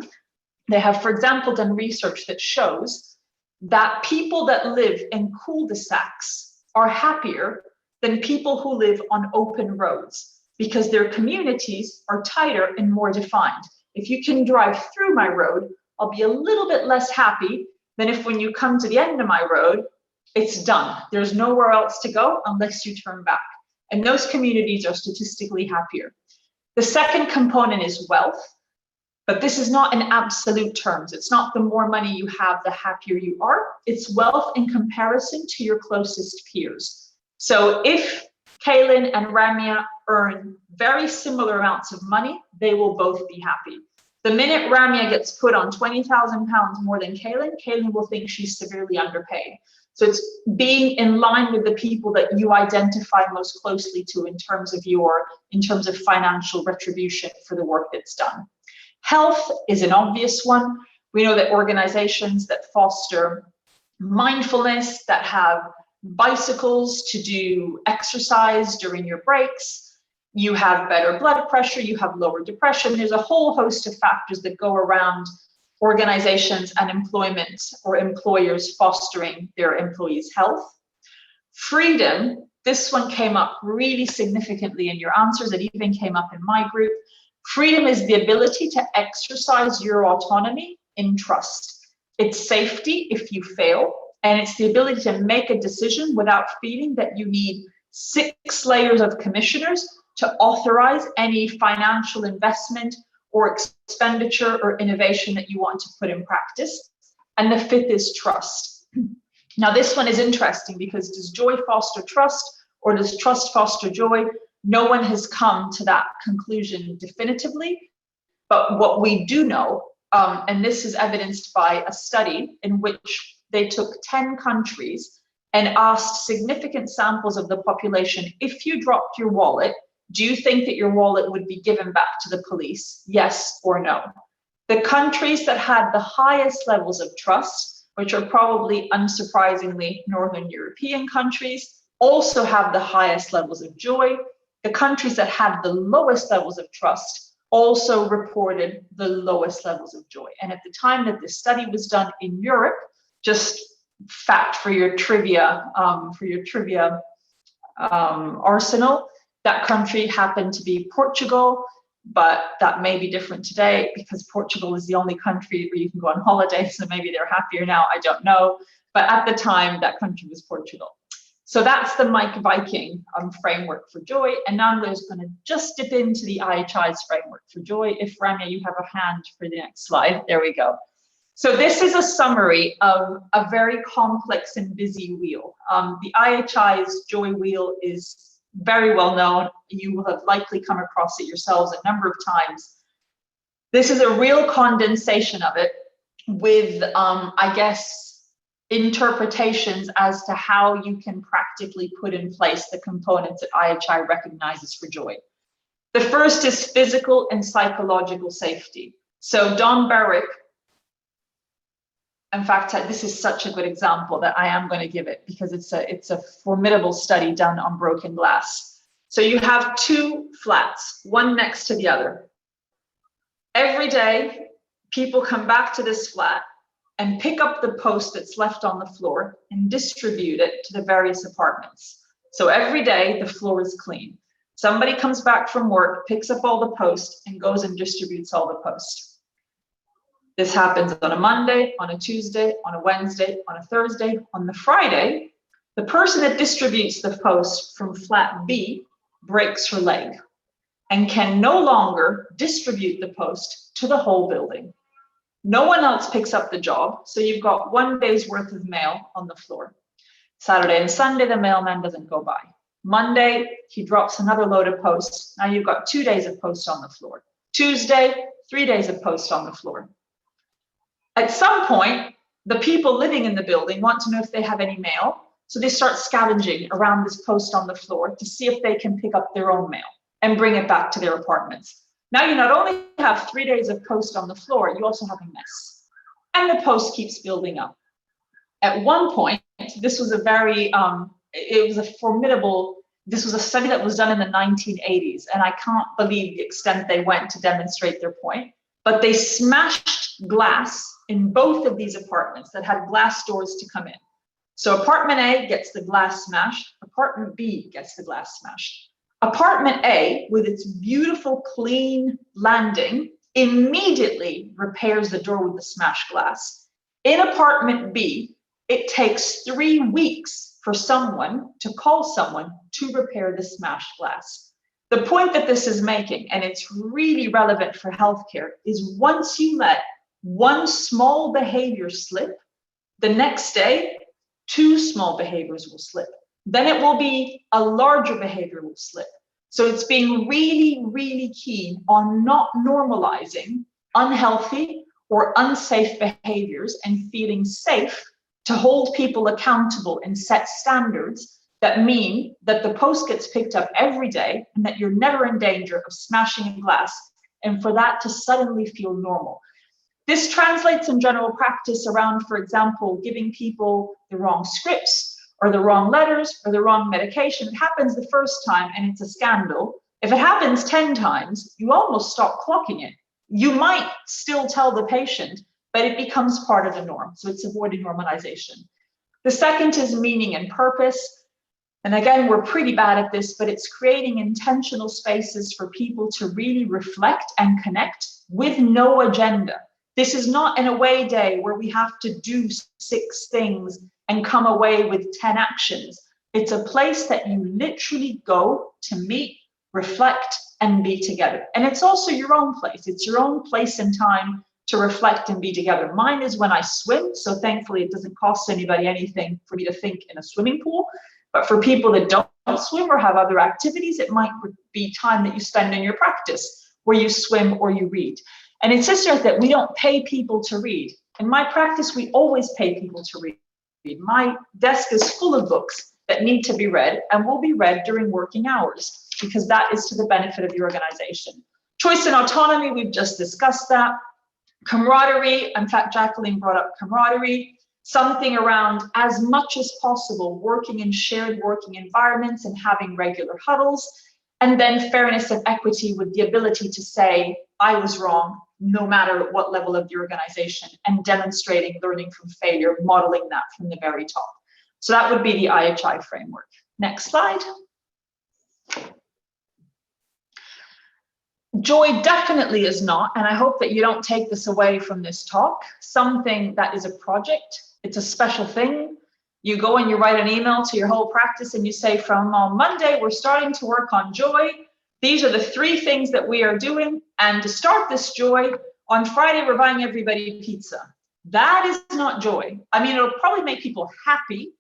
they have, for example, done research that shows that people that live in cul-de-sacs are happier than people who live on open roads, because their communities are tighter and more defined. If you can drive through my road, I'll be a little bit less happy than if when you come to the end of my road, it's done. There's nowhere else to go unless you turn back. And those communities are statistically happier. The second component is wealth, but this is not in absolute terms. It's not the more money you have, the happier you are. It's wealth in comparison to your closest peers. So if Kaylin and Ramya earn very similar amounts of money, they will both be happy. The minute Ramya gets put on £20,000 more than Kaylin, Kaylin will think she's severely underpaid. So it's being in line with the people that you identify most closely to in terms of financial retribution for the work that's done. Health is an obvious one. We know that organizations that foster mindfulness, that have bicycles to do exercise during your breaks, you have better blood pressure, you have lower depression. There's a whole host of factors that go around organizations and employment or employers fostering their employees' health. Freedom, this one came up really significantly in your answers. It even came up in my group. Freedom is the ability to exercise your autonomy in trust. It's safety if you fail, and it's the ability to make a decision without feeling that you need 6 layers of commissioners to authorize any financial investment or expenditure or innovation that you want to put in practice. And the 5th is trust. Now, this one is interesting because does joy foster trust or does trust foster joy? No one has come to that conclusion definitively. But what we do know, and this is evidenced by a study in which they took 10 countries and asked significant samples of the population, if you dropped your wallet, do you think that your wallet would be given back to the police? Yes or no? The countries that had the highest levels of trust, which are probably unsurprisingly Northern European countries, also have the highest levels of joy. The countries that had the lowest levels of trust also reported the lowest levels of joy. And at the time that this study was done in Europe, just fact for your trivia arsenal, that country happened to be Portugal, but that may be different today because Portugal is the only country where you can go on holiday, so maybe they're happier now, I don't know. But at the time, that country was Portugal. So that's the Mike Viking framework for joy. And now I'm just going to just dip into the IHI's framework for joy. If Ramya, you have a hand for the next slide, there we go. So this is a summary of a very complex and busy wheel. The IHI's joy wheel is very well known. You will have likely come across it yourselves a number of times. This is a real condensation of it with, I guess, interpretations as to how you can practically put in place the components that IHI recognizes for joy. The first is physical and psychological safety. So Don Berwick, in fact, this is such a good example that I am going to give it because it's a formidable study done on broken glass. So you have 2 flats, one next to the other. Every day, people come back to this flat and pick up the post that's left on the floor and distribute it to the various apartments. So every day, the floor is clean. Somebody comes back from work, picks up all the post, and goes and distributes all the post. This happens on a Monday, on a Tuesday, on a Wednesday, on a Thursday. On the Friday, the person that distributes the post from flat B breaks her leg and can no longer distribute the post to the whole building. No one else picks up the job, so you've got 1 day's worth of mail on the floor. Saturday and Sunday, the mailman doesn't go by. Monday, he drops another load of posts. Now you've got 2 days of post on the floor. Tuesday, 3 days of post on the floor. At some point, the people living in the building want to know if they have any mail, so they start scavenging around this post on the floor to see if they can pick up their own mail and bring it back to their apartments. Now you not only have 3 days of post on the floor, you also have a mess. And the post keeps building up. At one point, this was a very, this was a study that was done in the 1980s, and I can't believe the extent they went to demonstrate their point, but they smashed glass in both of these apartments that had glass doors to come in. So apartment A gets the glass smashed, apartment B gets the glass smashed. Apartment A, with its beautiful, clean landing, immediately repairs the door with the smashed glass. In apartment B, it takes 3 weeks for someone to call someone to repair the smashed glass. The point that this is making, and it's really relevant for healthcare, is once you let one small behavior slip, the next day, 2 small behaviors will slip. Then it will be a larger behavior will slip. So it's being really, really keen on not normalizing unhealthy or unsafe behaviors and feeling safe to hold people accountable and set standards that mean that the post gets picked up every day and that you're never in danger of smashing a glass, and for that to suddenly feel normal. This translates in general practice around, for example, giving people the wrong scripts or the wrong letters or the wrong medication. It happens the first time and it's a scandal. If it happens 10 times, you almost stop clocking it. You might still tell the patient, but it becomes part of the norm. So it's avoiding normalization. The second is meaning and purpose. And again, we're pretty bad at this, but it's creating intentional spaces for people to really reflect and connect with no agenda. This is not an away day where we have to do 6 things and come away with 10 actions. It's a place that you literally go to meet, reflect, and be together. And it's also your own place. It's your own place and time to reflect and be together. Mine is when I swim, so thankfully it doesn't cost anybody anything for me to think in a swimming pool. But for people that don't swim or have other activities, it might be time that you spend in your practice where you swim or you read. And it says here that we don't pay people to read. In my practice, we always pay people to read. My desk is full of books that need to be read and will be read during working hours because that is to the benefit of the organization. Choice and autonomy, we've just discussed that. Camaraderie, in fact, Jacqueline brought up camaraderie, something around as much as possible working in shared working environments and having regular huddles. And then fairness and equity with the ability to say, I was wrong, no matter what level of the organization, and demonstrating learning from failure, modeling that from the very top. So that would be the IHI framework. Next slide. Joy definitely is not, and I hope that you don't take this away from this talk, something that is a project. It's a special thing. You go and you write an email to your whole practice and you say, from on Monday, we're starting to work on joy. These are the 3 things that we are doing. And to start this joy, on Friday, we're buying everybody pizza. That is not joy. I mean, it'll probably make people happy,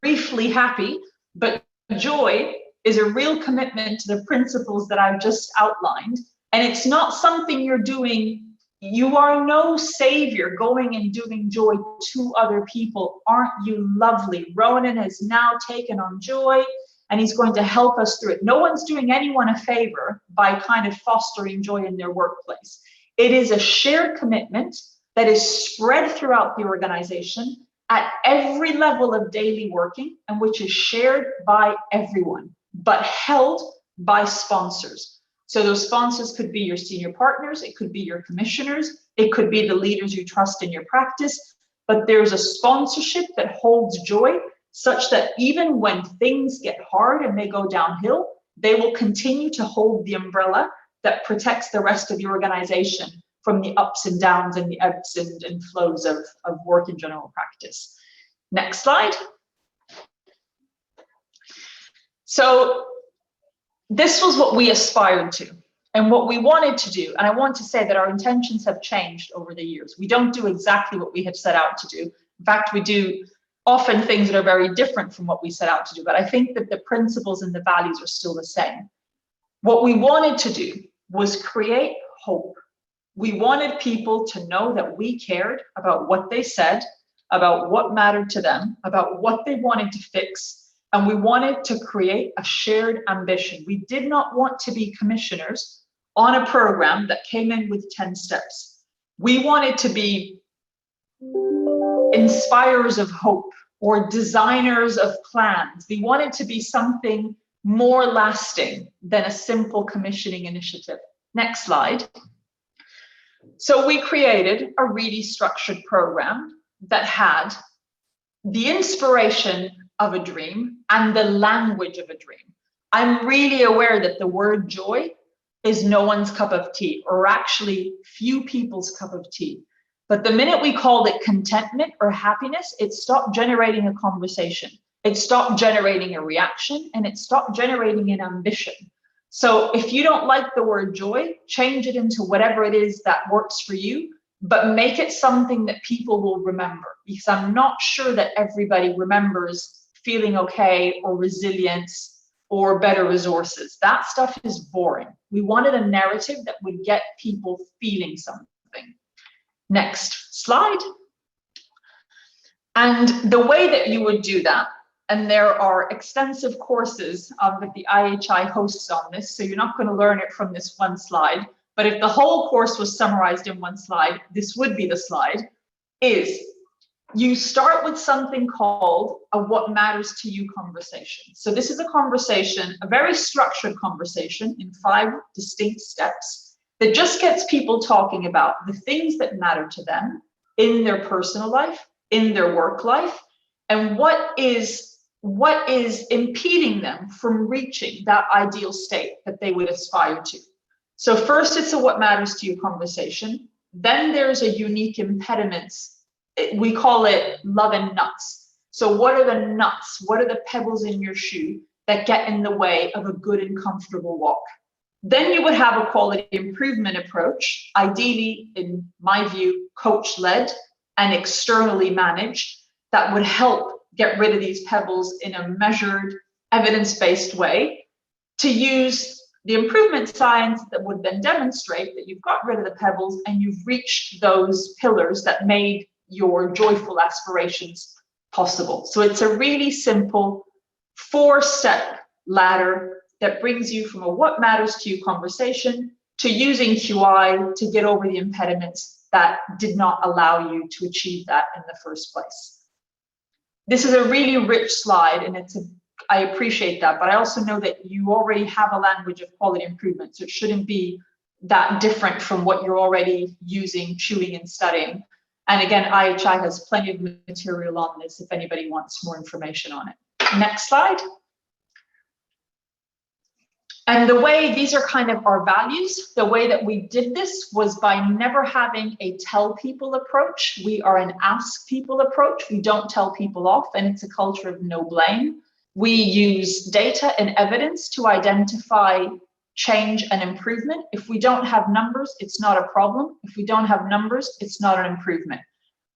briefly happy, but joy is a real commitment to the principles that I've just outlined. And it's not something you're doing. You are no savior going and doing joy to other people. Aren't you lovely? Ronan has now taken on joy and he's going to help us through it. No one's doing anyone a favor by kind of fostering joy in their workplace. It is a shared commitment that is spread throughout the organization at every level of daily working and which is shared by everyone, but held by sponsors. So those sponsors could be your senior partners, it could be your commissioners, it could be the leaders you trust in your practice, but there's a sponsorship that holds joy such that even when things get hard and they go downhill, they will continue to hold the umbrella that protects the rest of the organization from the ups and downs and the ebbs and flows of work in general practice. Next slide. So this was what we aspired to and what we wanted to do. And I want to say that our intentions have changed over the years. We don't do exactly what we have set out to do. In fact, we do often things that are very different from what we set out to do. But I think that the principles and the values are still the same. What we wanted to do was create hope. We wanted people to know that we cared about what they said, about what mattered to them, about what they wanted to fix. And we wanted to create a shared ambition. We did not want to be commissioners on a program that came in with 10 steps. We wanted to be inspirers of hope or designers of plans. We wanted to be something more lasting than a simple commissioning initiative. Next slide. So we created a really structured program that had the inspiration of a dream and the language of a dream. I'm really aware that the word joy is no one's cup of tea, or actually few people's cup of tea. But the minute we called it contentment or happiness, it stopped generating a conversation. It stopped generating a reaction, and it stopped generating an ambition. So if you don't like the word joy, change it into whatever it is that works for you, but make it something that people will remember, because I'm not sure that everybody remembers feeling okay or resilience or better resources. That stuff is boring. We wanted a narrative that would get people feeling something. Next slide. And the way that you would do that, and there are extensive courses that the IHI hosts on this, so you're not going to learn it from this one slide, but if the whole course was summarized in one slide, this would be the slide, is you start with something called a what matters to you conversation. So this is a conversation, a very structured conversation in 5 distinct steps that just gets people talking about the things that matter to them in their personal life, in their work life, and what is impeding them from reaching that ideal state that they would aspire to. So first, it's a what matters to you conversation. Then there's a unique impediments. We call it love and nuts. So what are the nuts? What are the pebbles in your shoe that get in the way of a good and comfortable walk? Then you would have a quality improvement approach, ideally, in my view, coach-led and externally managed, that would help get rid of these pebbles in a measured, evidence-based way, to use the improvement science that would then demonstrate that you've got rid of the pebbles and you've reached those pillars that made your joyful aspirations possible. So it's a really simple 4-step ladder that brings you from a what matters to you conversation to using QI to get over the impediments that did not allow you to achieve that in the first place. This is a really rich slide, and I appreciate that, but I also know that you already have a language of quality improvement, so it shouldn't be that different from what you're already using, chewing, and studying. And again, IHI has plenty of material on this if anybody wants more information on it. Next slide. And the way, these are kind of our values. The way that we did this was by never having a tell people approach. We are an ask people approach. We don't tell people off, and it's a culture of no blame. We use data and evidence to identify change and improvement. If we don't have numbers, it's not a problem. If we don't have numbers, it's not an improvement.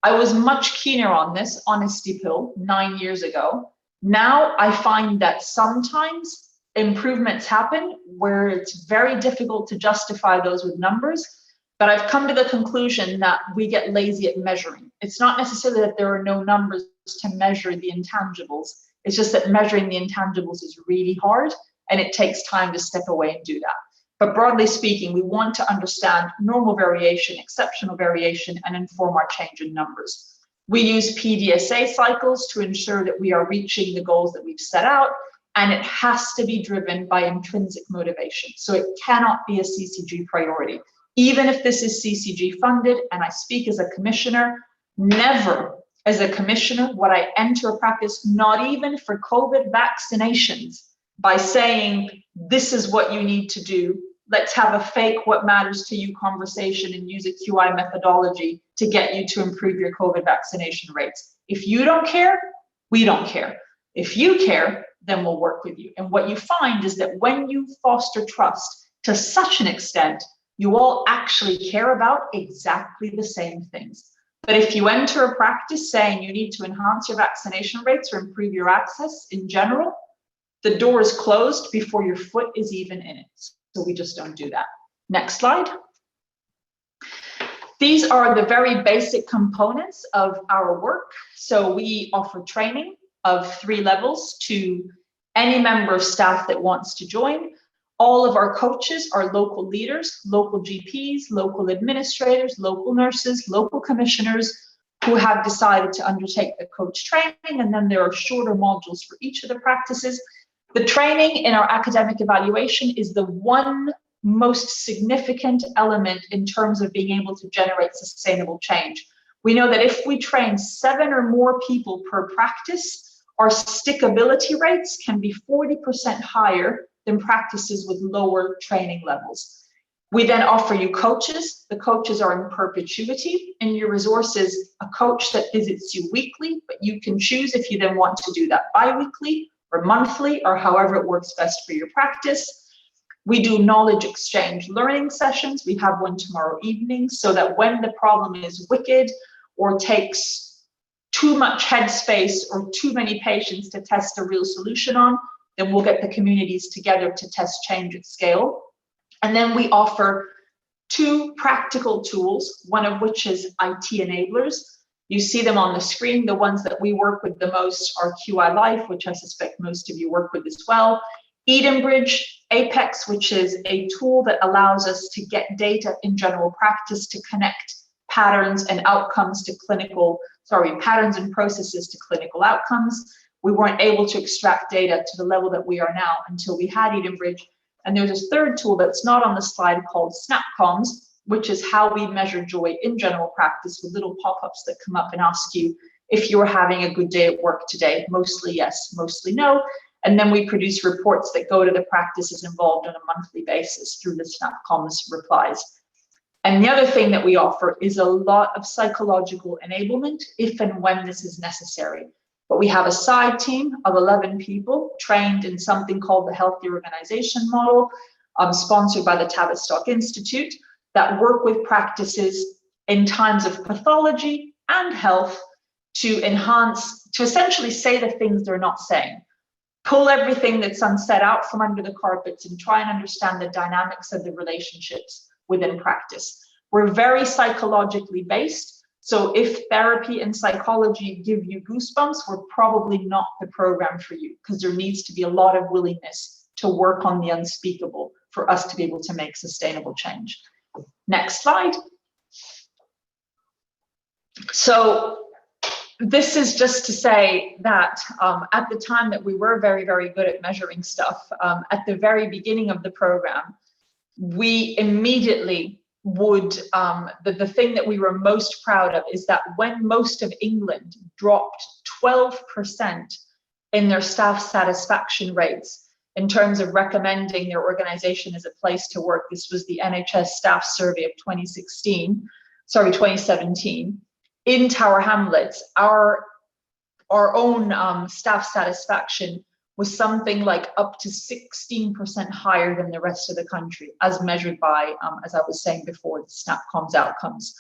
I was much keener on this honesty pill 9 years ago. Now I find that sometimes improvements happen where it's very difficult to justify those with numbers, but I've come to the conclusion that we get lazy at measuring. It's not necessarily that there are no numbers to measure the intangibles. It's just that measuring the intangibles is really hard, and it takes time to step away and do that. But broadly speaking, we want to understand normal variation, exceptional variation, and inform our change in numbers. We use Pdsa cycles to ensure that we are reaching the goals that we've set out, and it has to be driven by intrinsic motivation. So it cannot be a CCG priority. Even if this is CCG funded, and I speak as a commissioner, never as a commissioner would I enter a practice, not even for COVID vaccinations, by saying, this is what you need to do. let's have a fake what matters to you conversation and use a QI methodology to get you to improve your COVID vaccination rates. If you don't care, we don't care. If you care, then we'll work with you. And what you find is that when you foster trust to such an extent, you all actually care about exactly the same things. But if you enter a practice saying you need to enhance your vaccination rates or improve your access in general, the door is closed before your foot is even in it. So we just don't do that. Next slide. These are the very basic components of our work. So we offer training of 3 levels to any member of staff that wants to join. All of our coaches are local leaders, local GPs, local administrators, local nurses, local commissioners who have decided to undertake the coach training, and then there are shorter modules for each of the practices. The training in our academic evaluation is the one most significant element in terms of being able to generate sustainable change. We know that if we train 7 or more people per practice, our stickability rates can be 40% higher than practices with lower training levels. We then offer you coaches. The coaches are in perpetuity. In your resources, a coach that visits you weekly, but you can choose if you then want to do that bi-weekly or monthly or however it works best for your practice. We do knowledge exchange learning sessions. We have one tomorrow evening so that when the problem is wicked or takes too much headspace or too many patients to test a real solution on, then we'll get the communities together to test change at scale. And then we offer 2 practical tools, one of which is IT enablers. You see them on the screen. The ones that we work with the most are QI Life, which I suspect most of you work with as well. Edenbridge, Apex, which is a tool that allows us to get data in general practice to connect patterns and outcomes to patterns and processes to clinical outcomes. We weren't able to extract data to the level that we are now until we had Edenbridge. And there's a third tool that's not on the slide called SnapComms, which is how we measure joy in general practice with little pop-ups that come up and ask you if you were having a good day at work today. Mostly yes, mostly no. And then we produce reports that go to the practices involved on a monthly basis through the SnapComms replies. And the other thing that we offer is a lot of psychological enablement if and when this is necessary. But we have a side team of 11 people trained in something called the Healthy Organization Model, sponsored by the Tavistock Institute, that work with practices in times of pathology and health to enhance, to essentially say the things they're not saying. Pull everything that's unsaid out from under the carpets and try and understand the dynamics of the relationships within practice. We're very psychologically based. So if therapy and psychology give you goosebumps, we're probably not the program for you, because there needs to be a lot of willingness to work on the unspeakable for us to be able to make sustainable change. Next slide. So this is just to say that at the time that we were very, very good at measuring stuff, at the very beginning of the program, we immediately would, the thing that we were most proud of is that when most of England dropped 12% in their staff satisfaction rates in terms of recommending their organization as a place to work, this was the NHS staff survey of 2017, in Tower Hamlets, our own staff satisfaction was something like up to 16% higher than the rest of the country, as measured by, as I was saying before, the SnapComms outcomes.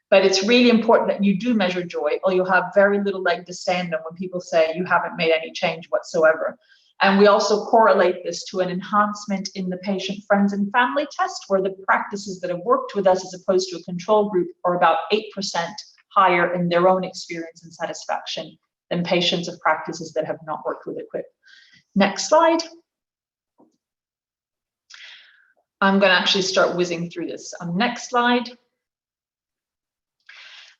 But it's really important that you do measure joy, or you'll have very little leg to stand on when people say you haven't made any change whatsoever. And we also correlate this to an enhancement in the patient, friends, and family test, where the practices that have worked with us as opposed to a control group are about 8% higher in their own experience and satisfaction than patients of practices that have not worked with EQUIP. Next slide. I'm going to actually start whizzing through this. Next slide.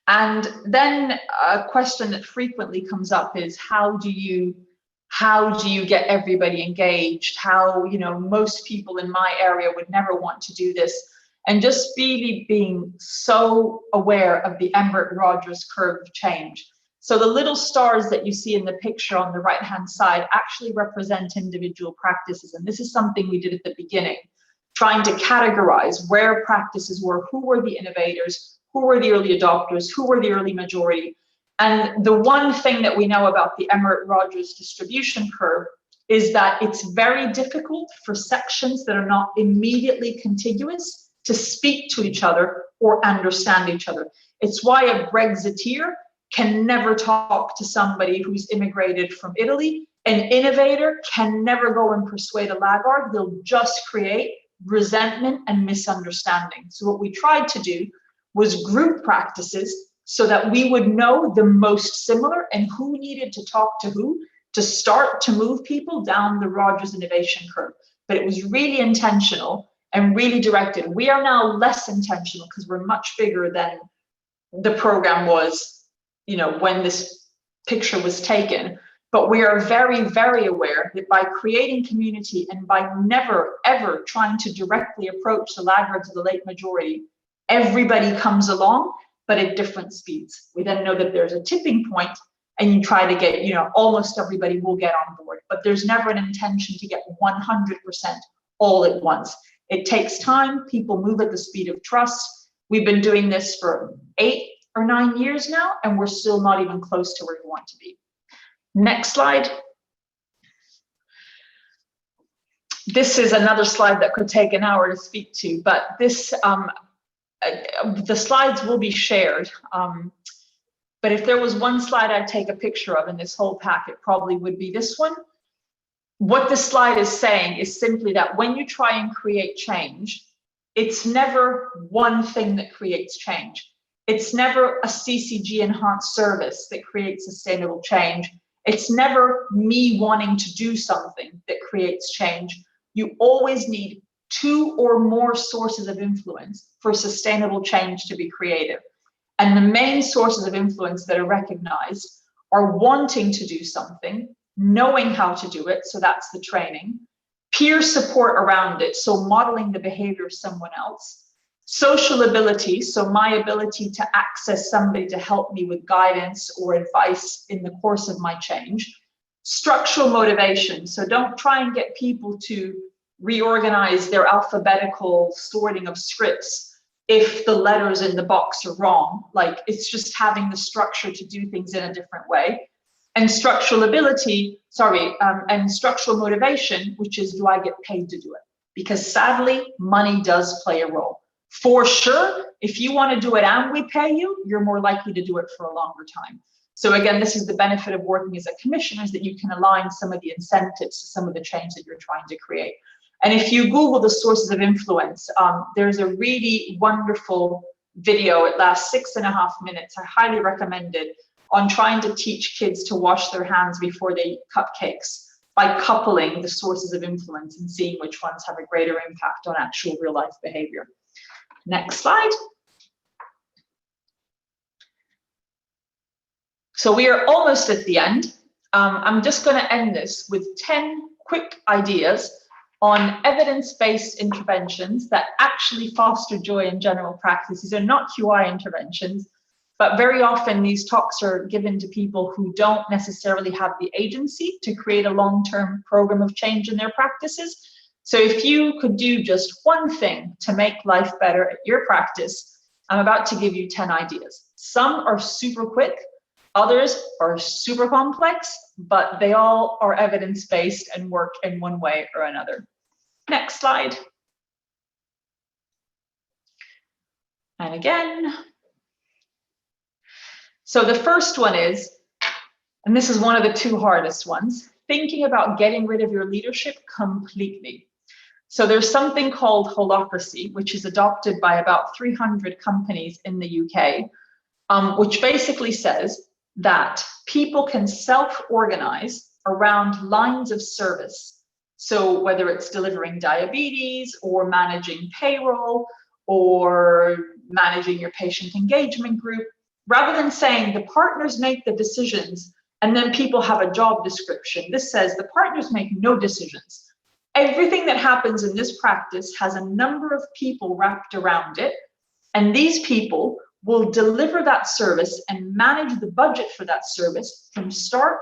And then a question that frequently comes up is how do you get everybody engaged? How, most people in my area would never want to do this. And just really being so aware of the Embert-Rogers curve of change. So the little stars that you see in the picture on the right-hand side actually represent individual practices. And this is something we did at the beginning. trying to categorize where practices were, who were the innovators, who were the early adopters, who were the early majority. And the one thing that we know about the Emmert-Rogers distribution curve is that it's very difficult for sections that are not immediately contiguous to speak to each other or understand each other. It's why a Brexiteer can never talk to somebody who's immigrated from Italy. An innovator can never go and persuade a laggard. They'll just create resentment and misunderstanding. So what we tried to do was group practices so that we would know the most similar and who needed to talk to who to start to move people down the Rogers innovation curve. But it was really intentional and really directed. We are now less intentional because we're much bigger than the program was, you know, when this picture was taken. But we are very, very aware that by creating community and by never, ever trying to directly approach the laggards of the late majority, everybody comes along, but at different speeds. We then know that there's a tipping point and you try to get, you know, almost everybody will get on board, but there's never an intention to get 100% all at once. It takes time. People move at the speed of trust. We've been doing this for 8 or 9 years now, and we're still not even close to where we want to be. Next slide. This is another slide that could take an hour to speak to, but this, the slides will be shared. But if there was one slide I'd take a picture of in this whole pack, it probably would be this one. What this slide is saying is simply that when you try and create change, it's never one thing that creates change. It's never a CCG enhanced service that creates sustainable change. It's never me wanting to do something that creates change. You always need 2 or more sources of influence for sustainable change to be creative. And the main sources of influence that are recognized are wanting to do something, knowing how to do it, so that's the training, peer support around it, so modeling the behavior of someone else, social ability, so my ability to access somebody to help me with guidance or advice in the course of my change, structural motivation, so don't try and get people to reorganize their alphabetical sorting of scripts if the letters in the box are wrong. Like, it's just having the structure to do things in a different way. And structural ability, and structural motivation, which is, do I get paid to do it? Because sadly, money does play a role. For sure, if you want to do it and we pay you, you're more likely to do it for a longer time. So again, this is the benefit of working as a commissioner, is that you can align some of the incentives to some of the change that you're trying to create. And if you Google the sources of influence, there's a really wonderful video. It lasts 6.5 minutes. I highly recommend it, on trying to teach kids to wash their hands before they eat cupcakes by coupling the sources of influence and seeing which ones have a greater impact on actual real life behavior. Next slide. So we are almost at the end. I'm just going to end this with 10 quick ideas on evidence-based interventions that actually foster joy in general practice. These are not QI interventions, but very often these talks are given to people who don't necessarily have the agency to create a long-term program of change in their practices. So if you could do just one thing to make life better at your practice, I'm about to give you 10 ideas. Some are super quick, others are super complex, but they all are evidence-based and work in one way or another. Next slide. And again. So the first one is, and this is one of the 2 hardest ones, thinking about getting rid of your leadership completely. So there's something called Holacracy, which is adopted by about 300 companies in the UK, which basically says that people can self-organize around lines of service. So whether it's delivering diabetes or managing payroll or managing your patient engagement group, rather than saying the partners make the decisions and then people have a job description, this says the partners make no decisions. Everything that happens in this practice has a number of people wrapped around it, and these people will deliver that service and manage the budget for that service from start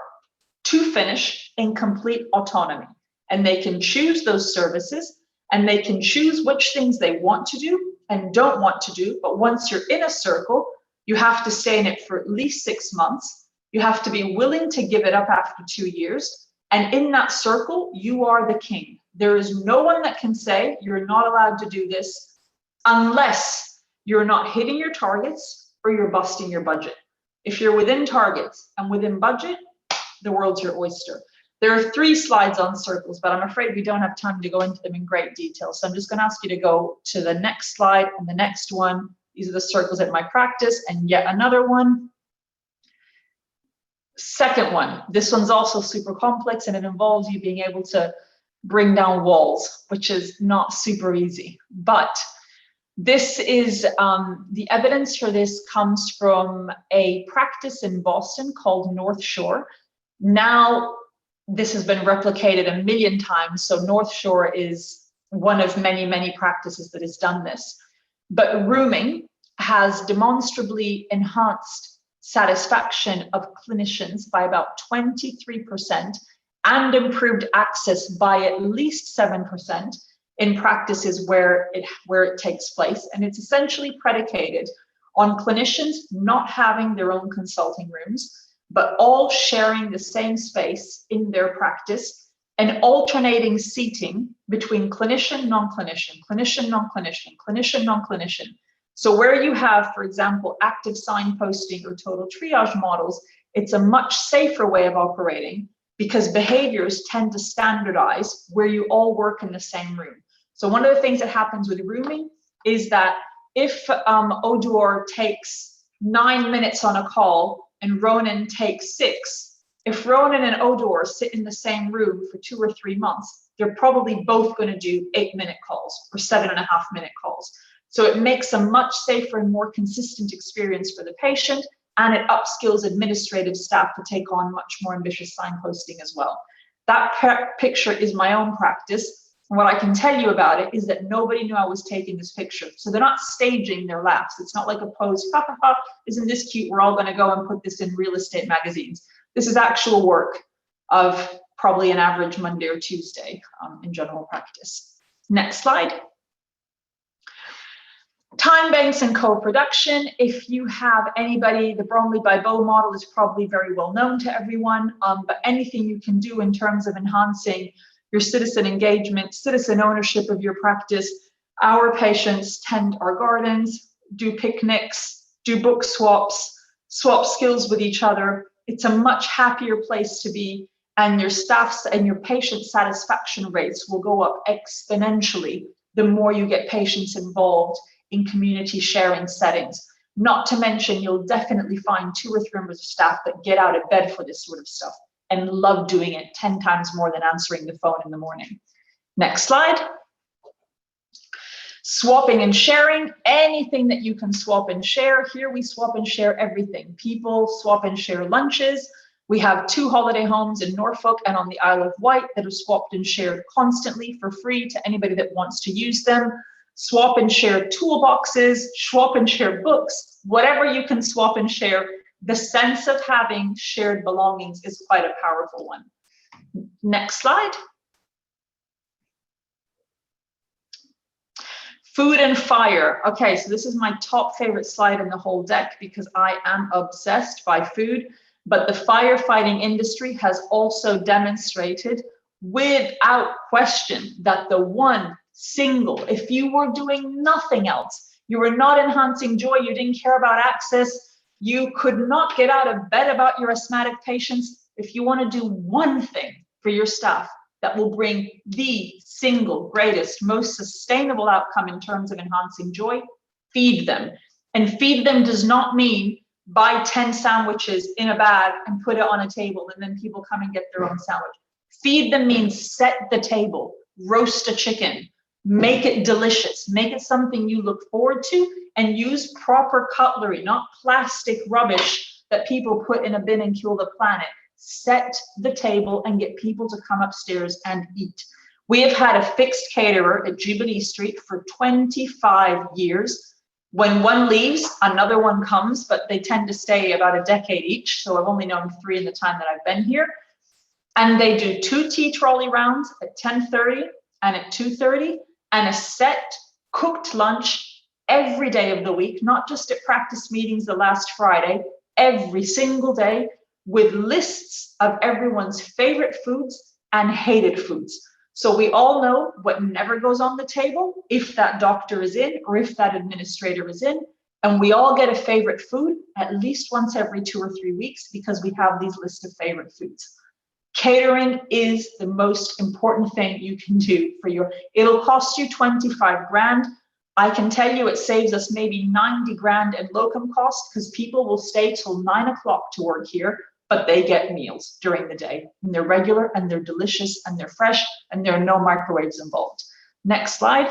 to finish in complete autonomy. And they can choose those services and they can choose which things they want to do and don't want to do. But once you're in a circle, you have to stay in it for at least 6 months. You have to be willing to give it up after 2 years. And in that circle, you are the king. There is no one that can say you're not allowed to do this unless you're not hitting your targets or you're busting your budget. If you're within targets and within budget, the world's your oyster. There are 3 slides on circles, but I'm afraid we don't have time to go into them in great detail. So I'm just going to ask you to go to the next slide and the next one. These are the circles at my practice, and yet another one. Second one, this one's also super complex, and it involves you being able to bring down walls, which is not super easy. But this is, the evidence for this comes from a practice in Boston called North Shore. Now, this has been replicated a million times. So North Shore is one of many, many practices that has done this. But rooming has demonstrably enhanced satisfaction of clinicians by about 23% and improved access by at least 7% in practices where it takes place. And it's essentially predicated on clinicians not having their own consulting rooms, but all sharing the same space in their practice and alternating seating between clinician, non-clinician, clinician, non-clinician, clinician, non-clinician. So where you have, for example, active signposting or total triage models, it's a much safer way of operating because behaviors tend to standardize where you all work in the same room. So one of the things that happens with rooming is that if Odor takes 9 minutes on a call and Ronan takes 6, if Ronan and Odor sit in the same room for 2 or 3 months, they're probably both going to do 8-minute calls or 7.5-minute calls. So it makes a much safer and more consistent experience for the patient, and it upskills administrative staff to take on much more ambitious signposting as well. That picture is my own practice. And what I can tell you about it is that nobody knew I was taking this picture. So they're not staging their laughs. It's not like a pose, ha ha ha, isn't this cute? We're all going to go and put this in real estate magazines. This is actual work of probably an average Monday or Tuesday in general practice. Next slide. Time banks and co-production. If you have anybody, the Bromley by Bow model is probably very well known to everyone, but anything you can do in terms of enhancing your citizen engagement, citizen ownership of your practice. Our patients tend our gardens, do picnics, do book swaps, swap skills with each other. It's a much happier place to be, and your staff's and your patient satisfaction rates will go up exponentially the more you get patients involved in community sharing settings. Not to mention, you'll definitely find 2 or 3 members of staff that get out of bed for this sort of stuff and love doing it 10 times more than answering the phone in the morning. Next slide. Swapping and sharing, anything that you can swap and share. Here we swap and share everything. People swap and share lunches. We have 2 holiday homes in Norfolk and on the Isle of Wight that are swapped and shared constantly for free to anybody that wants to use them. Swap and share toolboxes, swap and share books, whatever you can swap and share. The sense of having shared belongings is quite a powerful one. Next slide. Food and fire. Okay, so this is my top favorite slide in the whole deck because I am obsessed by food, but the firefighting industry has also demonstrated without question that the one single, if you were doing nothing else, you were not enhancing joy, you didn't care about access, you could not get out of bed about your asthmatic patients. If you want to do one thing for your staff that will bring the single greatest, most sustainable outcome in terms of enhancing joy, feed them. And feed them does not mean buy 10 sandwiches in a bag and put it on a table and then people come and get their own sandwich. Feed them means set the table, roast a chicken, make it delicious, make it something you look forward to, and use proper cutlery, not plastic rubbish that people put in a bin and kill the planet. Set the table and get people to come upstairs and eat. We have had a fixed caterer at Jubilee Street for 25 years. When one leaves, another one comes, but they tend to stay about a decade each. So I've only known 3 in the time that I've been here. And they do 2 tea trolley rounds at 10:30 and at 2:30. and a set cooked lunch every day of the week, not just at practice meetings the last Friday, every single day, with lists of everyone's favorite foods and hated foods. So we all know what never goes on the table if that doctor is in or if that administrator is in. And we all get a favorite food at least once every 2 or 3 weeks because we have these lists of favorite foods. Catering is the most important thing you can do for your, it'll cost you 25 grand. I can tell you it saves us maybe 90 grand in locum costs because people will stay till 9 o'clock to work here, but they get meals during the day and they're regular and they're delicious and they're fresh and there are no microwaves involved. Next slide.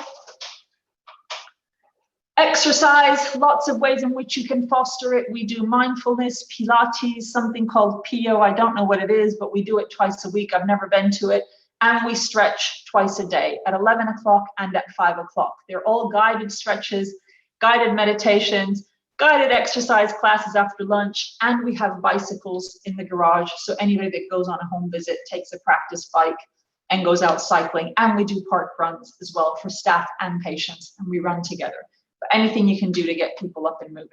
Exercise, lots of ways in which you can foster it. We do mindfulness, Pilates, something called PO. I don't know what it is, but we do it twice a week. I've never been to it. And we stretch twice a day at 11 o'clock and at 5 o'clock. They're all guided stretches, guided meditations, guided exercise classes after lunch, and we have bicycles in the garage. So anybody that goes on a home visit takes a practice bike and goes out cycling. And we do park runs as well for staff and patients, and we run together. Anything you can do to get people up and moving.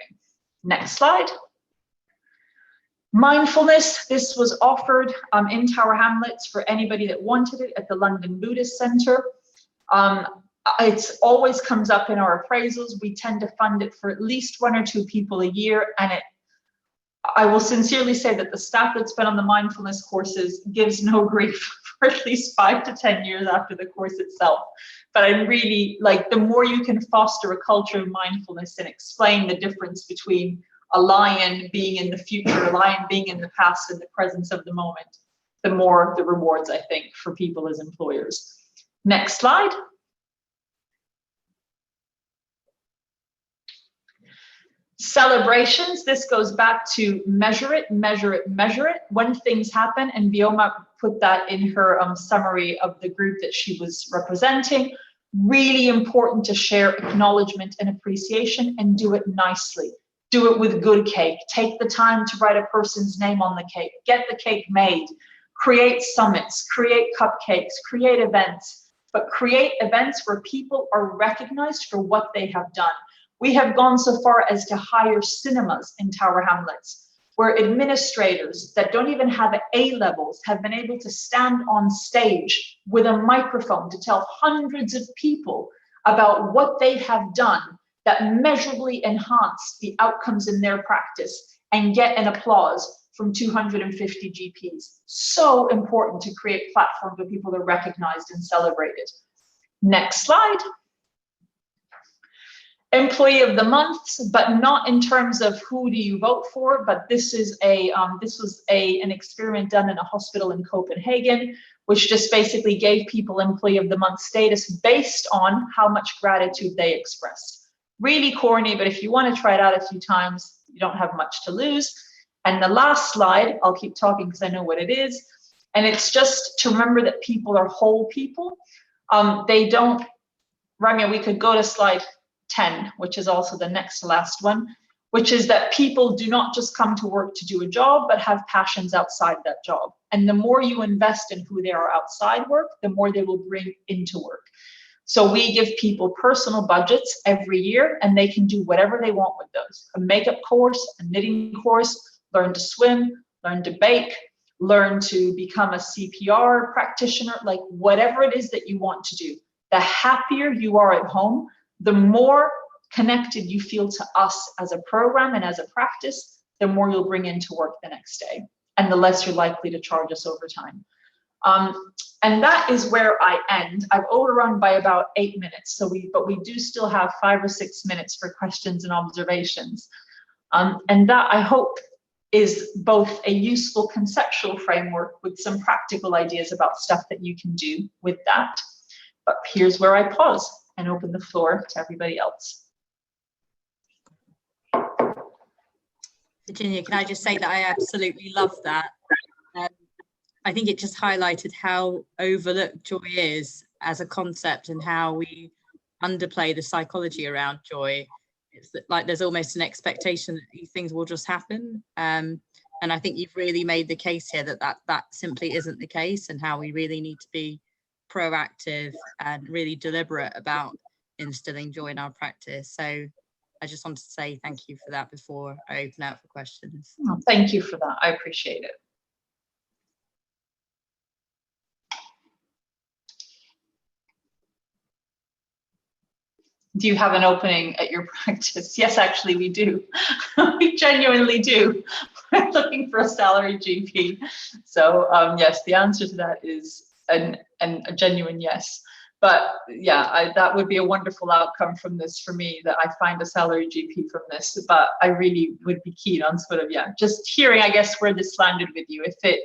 Next slide. Mindfulness, this was offered in Tower Hamlets for anybody that wanted it at the London Buddhist Centre. It always comes up in our appraisals. We tend to fund it for at least 1 or 2 people a year. And I will sincerely say that the staff that's been on the mindfulness courses gives no grief for at least 5 to 10 years after the course itself. But I really like, the more you can foster a culture of mindfulness and explain the difference between a lion being in the future, a lion being in the past, and the presence of the moment, the more the rewards, I think, for people as employers. Next slide. Celebrations, this goes back to measure it, measure it, measure it. When things happen, and Vioma put that in her summary of the group that she was representing, really important to share acknowledgement and appreciation and do it nicely. Do it with good cake. Take the time to write a person's name on the cake. Get the cake made. Create summits, create cupcakes, create events, but create events where people are recognized for what they have done. We have gone so far as to hire cinemas in Tower Hamlets, where administrators that don't even have A-levels have been able to stand on stage with a microphone to tell hundreds of people about what they have done that measurably enhance the outcomes in their practice and get an applause from 250 GPs. So important to create platforms where people are recognized and celebrated. Next slide. Employee of the month, but not in terms of who do you vote for, but this is an experiment done in a hospital in Copenhagen, which just basically gave people employee of the month status based on how much gratitude they expressed. Really corny, but if you want to try it out a few times, you don't have much to lose. And the last slide, I'll keep talking because I know what it is, and it's just to remember that people are whole people. They don't, Ramya, we could go to slide 10, which is also the next to last one, which is that people do not just come to work to do a job, but have passions outside that job. And the more you invest in who they are outside work, the more they will bring into work. So we give people personal budgets every year, and they can do whatever they want with those. A makeup course, a knitting course, learn to swim, learn to bake, learn to become a CPR practitioner, like whatever it is that you want to do. The happier you are at home, the more connected you feel to us as a program and as a practice, the more you'll bring into work the next day, and the less you're likely to charge us over time. And that is where I end. I've overrun by about 8 minutes, but we do still have 5 or 6 minutes for questions and observations. And that, I hope, is both a useful conceptual framework with some practical ideas about stuff that you can do with that. But here's where I pause and open the floor to everybody else. Virginia, can I just say that I absolutely love that. I think it just highlighted how overlooked joy is as a concept and how we underplay the psychology around joy. It's like there's almost an expectation that these things will just happen. And I think you've really made the case here that simply isn't the case, and how we really need to be proactive and really deliberate about instilling joy in our practice. So I just wanted to say thank you for that before I open out for questions. Oh, thank you for that. I appreciate it. Do you have an opening at your practice? Yes, actually we do. We genuinely do. We're looking for a salary GP. So yes, the answer to that is a genuine yes. But yeah, that would be a wonderful outcome from this for me, that I find a salary GP from this. But I really would be keen on sort of, yeah, just hearing, I guess, where this landed with you. If it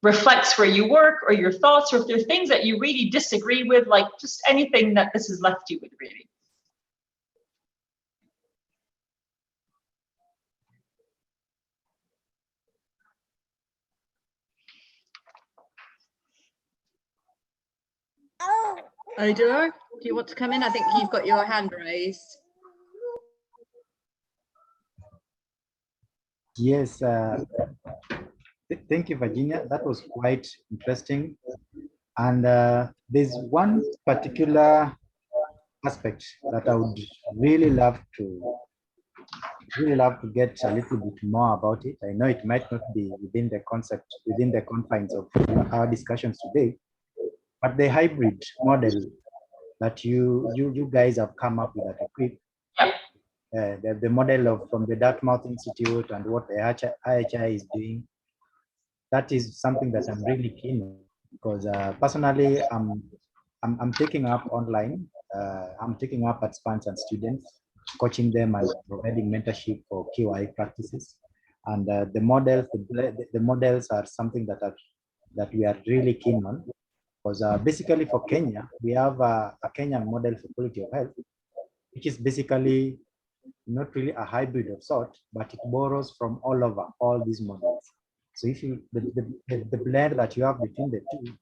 reflects where you work or your thoughts, or if there are things that you really disagree with, like just anything that this has left you with, really. Odor, do you want to come in? I think you've got your hand raised. Yes, thank you, Virginia. That was quite interesting. And there's one particular aspect that I would really love to get a little bit more about it. I know it might not be within the concept, within the confines of our discussions today, but the hybrid model that you guys have come up with at Equip, the model from the Dartmouth Institute and what the IHI is doing, that is something that I'm really keen on, because personally I'm taking up online. I'm taking up at Spans and students, coaching them and providing mentorship for QI practices. And the models are something that we are really keen on, because basically for Kenya, we have a Kenyan model for quality of health, which is basically not really a hybrid of sort, but it borrows from all over, all these models. So if you, the blend that you have between the two,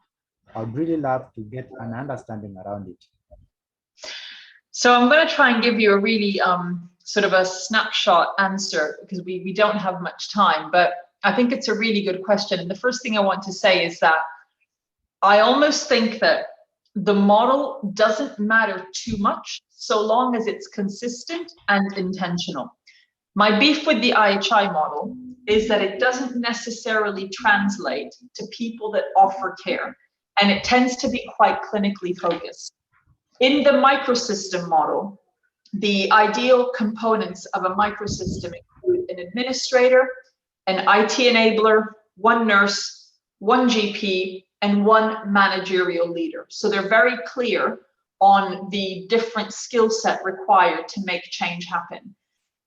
I would really love to get an understanding around it. So I'm going to try and give you a really sort of a snapshot answer, because we don't have much time, but I think it's a really good question. And the first thing I want to say is that I almost think that the model doesn't matter too much so long as it's consistent and intentional. My beef with the IHI model is that it doesn't necessarily translate to people that offer care, and it tends to be quite clinically focused. In the microsystem model, the ideal components of a microsystem include an administrator, an IT enabler, one nurse, one GP, and one managerial leader. So they're very clear on the different skill set required to make change happen.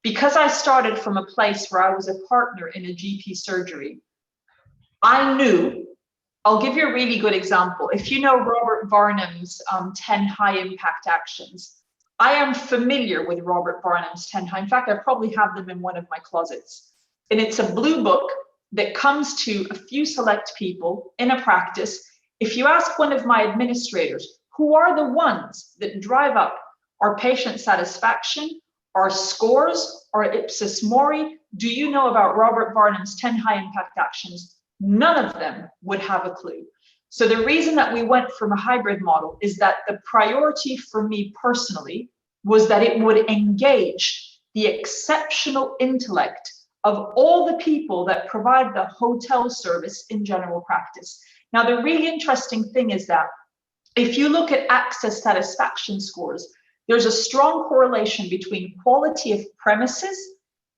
Because I started from a place where I was a partner in a GP surgery, I knew, I'll give you a really good example. If you know Robert Varnam's 10 high impact actions, I am familiar with Robert Varnam's 10 high. In fact, I probably have them in one of my closets. And it's a blue book that comes to a few select people in a practice. If you ask one of my administrators, who are the ones that drive up our patient satisfaction, our scores, our ipsis mori, do you know about Robert Varnam's 10 high impact actions? None of them would have a clue. So the reason that we went from a hybrid model is that the priority for me personally was that it would engage the exceptional intellect of all the people that provide the hotel service in general practice. Now, the really interesting thing is that if you look at access satisfaction scores, there's a strong correlation between quality of premises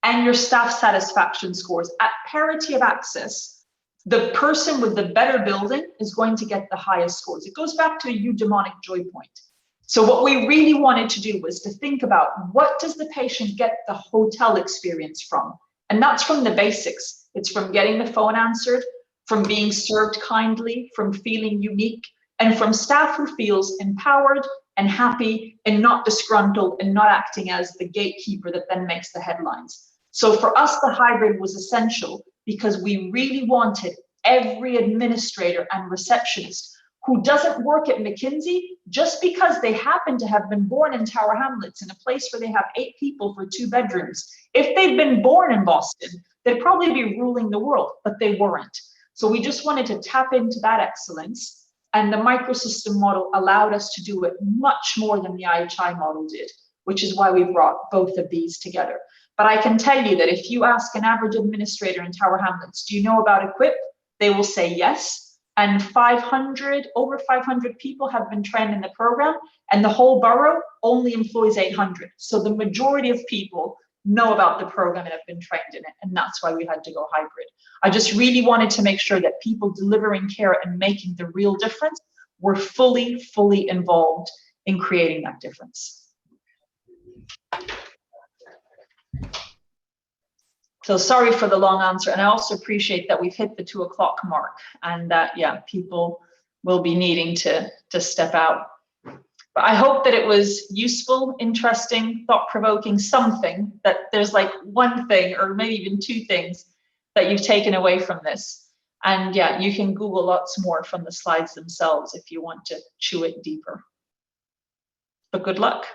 and your staff satisfaction scores. At parity of access, the person with the better building is going to get the highest scores. It goes back to a eudaimonic joy point. So what we really wanted to do was to think about, what does the patient get the hotel experience from? And that's from the basics. It's from getting the phone answered, from being served kindly, from feeling unique, and from staff who feels empowered and happy and not disgruntled and not acting as the gatekeeper that then makes the headlines. So for us, the hybrid was essential because we really wanted every administrator and receptionist who doesn't work at McKinsey just because they happen to have been born in Tower Hamlets, in a place where they have 8 people for 2 bedrooms. If they'd been born in Boston, they'd probably be ruling the world, but they weren't. So we just wanted to tap into that excellence And the microsystem model allowed us to do it much more than the IHI model did, which is why we brought both of these together. But I can tell you that if you ask an average administrator in Tower Hamlets, do you know about Equip? They will say yes. And over 500 people have been trained in the program, and the whole borough only employs 800. So the majority of people know about the program and have been trained in it, and that's why we had to go hybrid. I just really wanted to make sure that people delivering care and making the real difference were fully involved in creating that difference. So sorry for the long answer, and I also appreciate that we've hit the 2 o'clock mark, and that, yeah, people will be needing to step out. But I hope that it was useful, interesting, thought-provoking, something, that there's like one thing or maybe even 2 things that you've taken away from this. And yeah, you can Google lots more from the slides themselves if you want to chew it deeper. But good luck.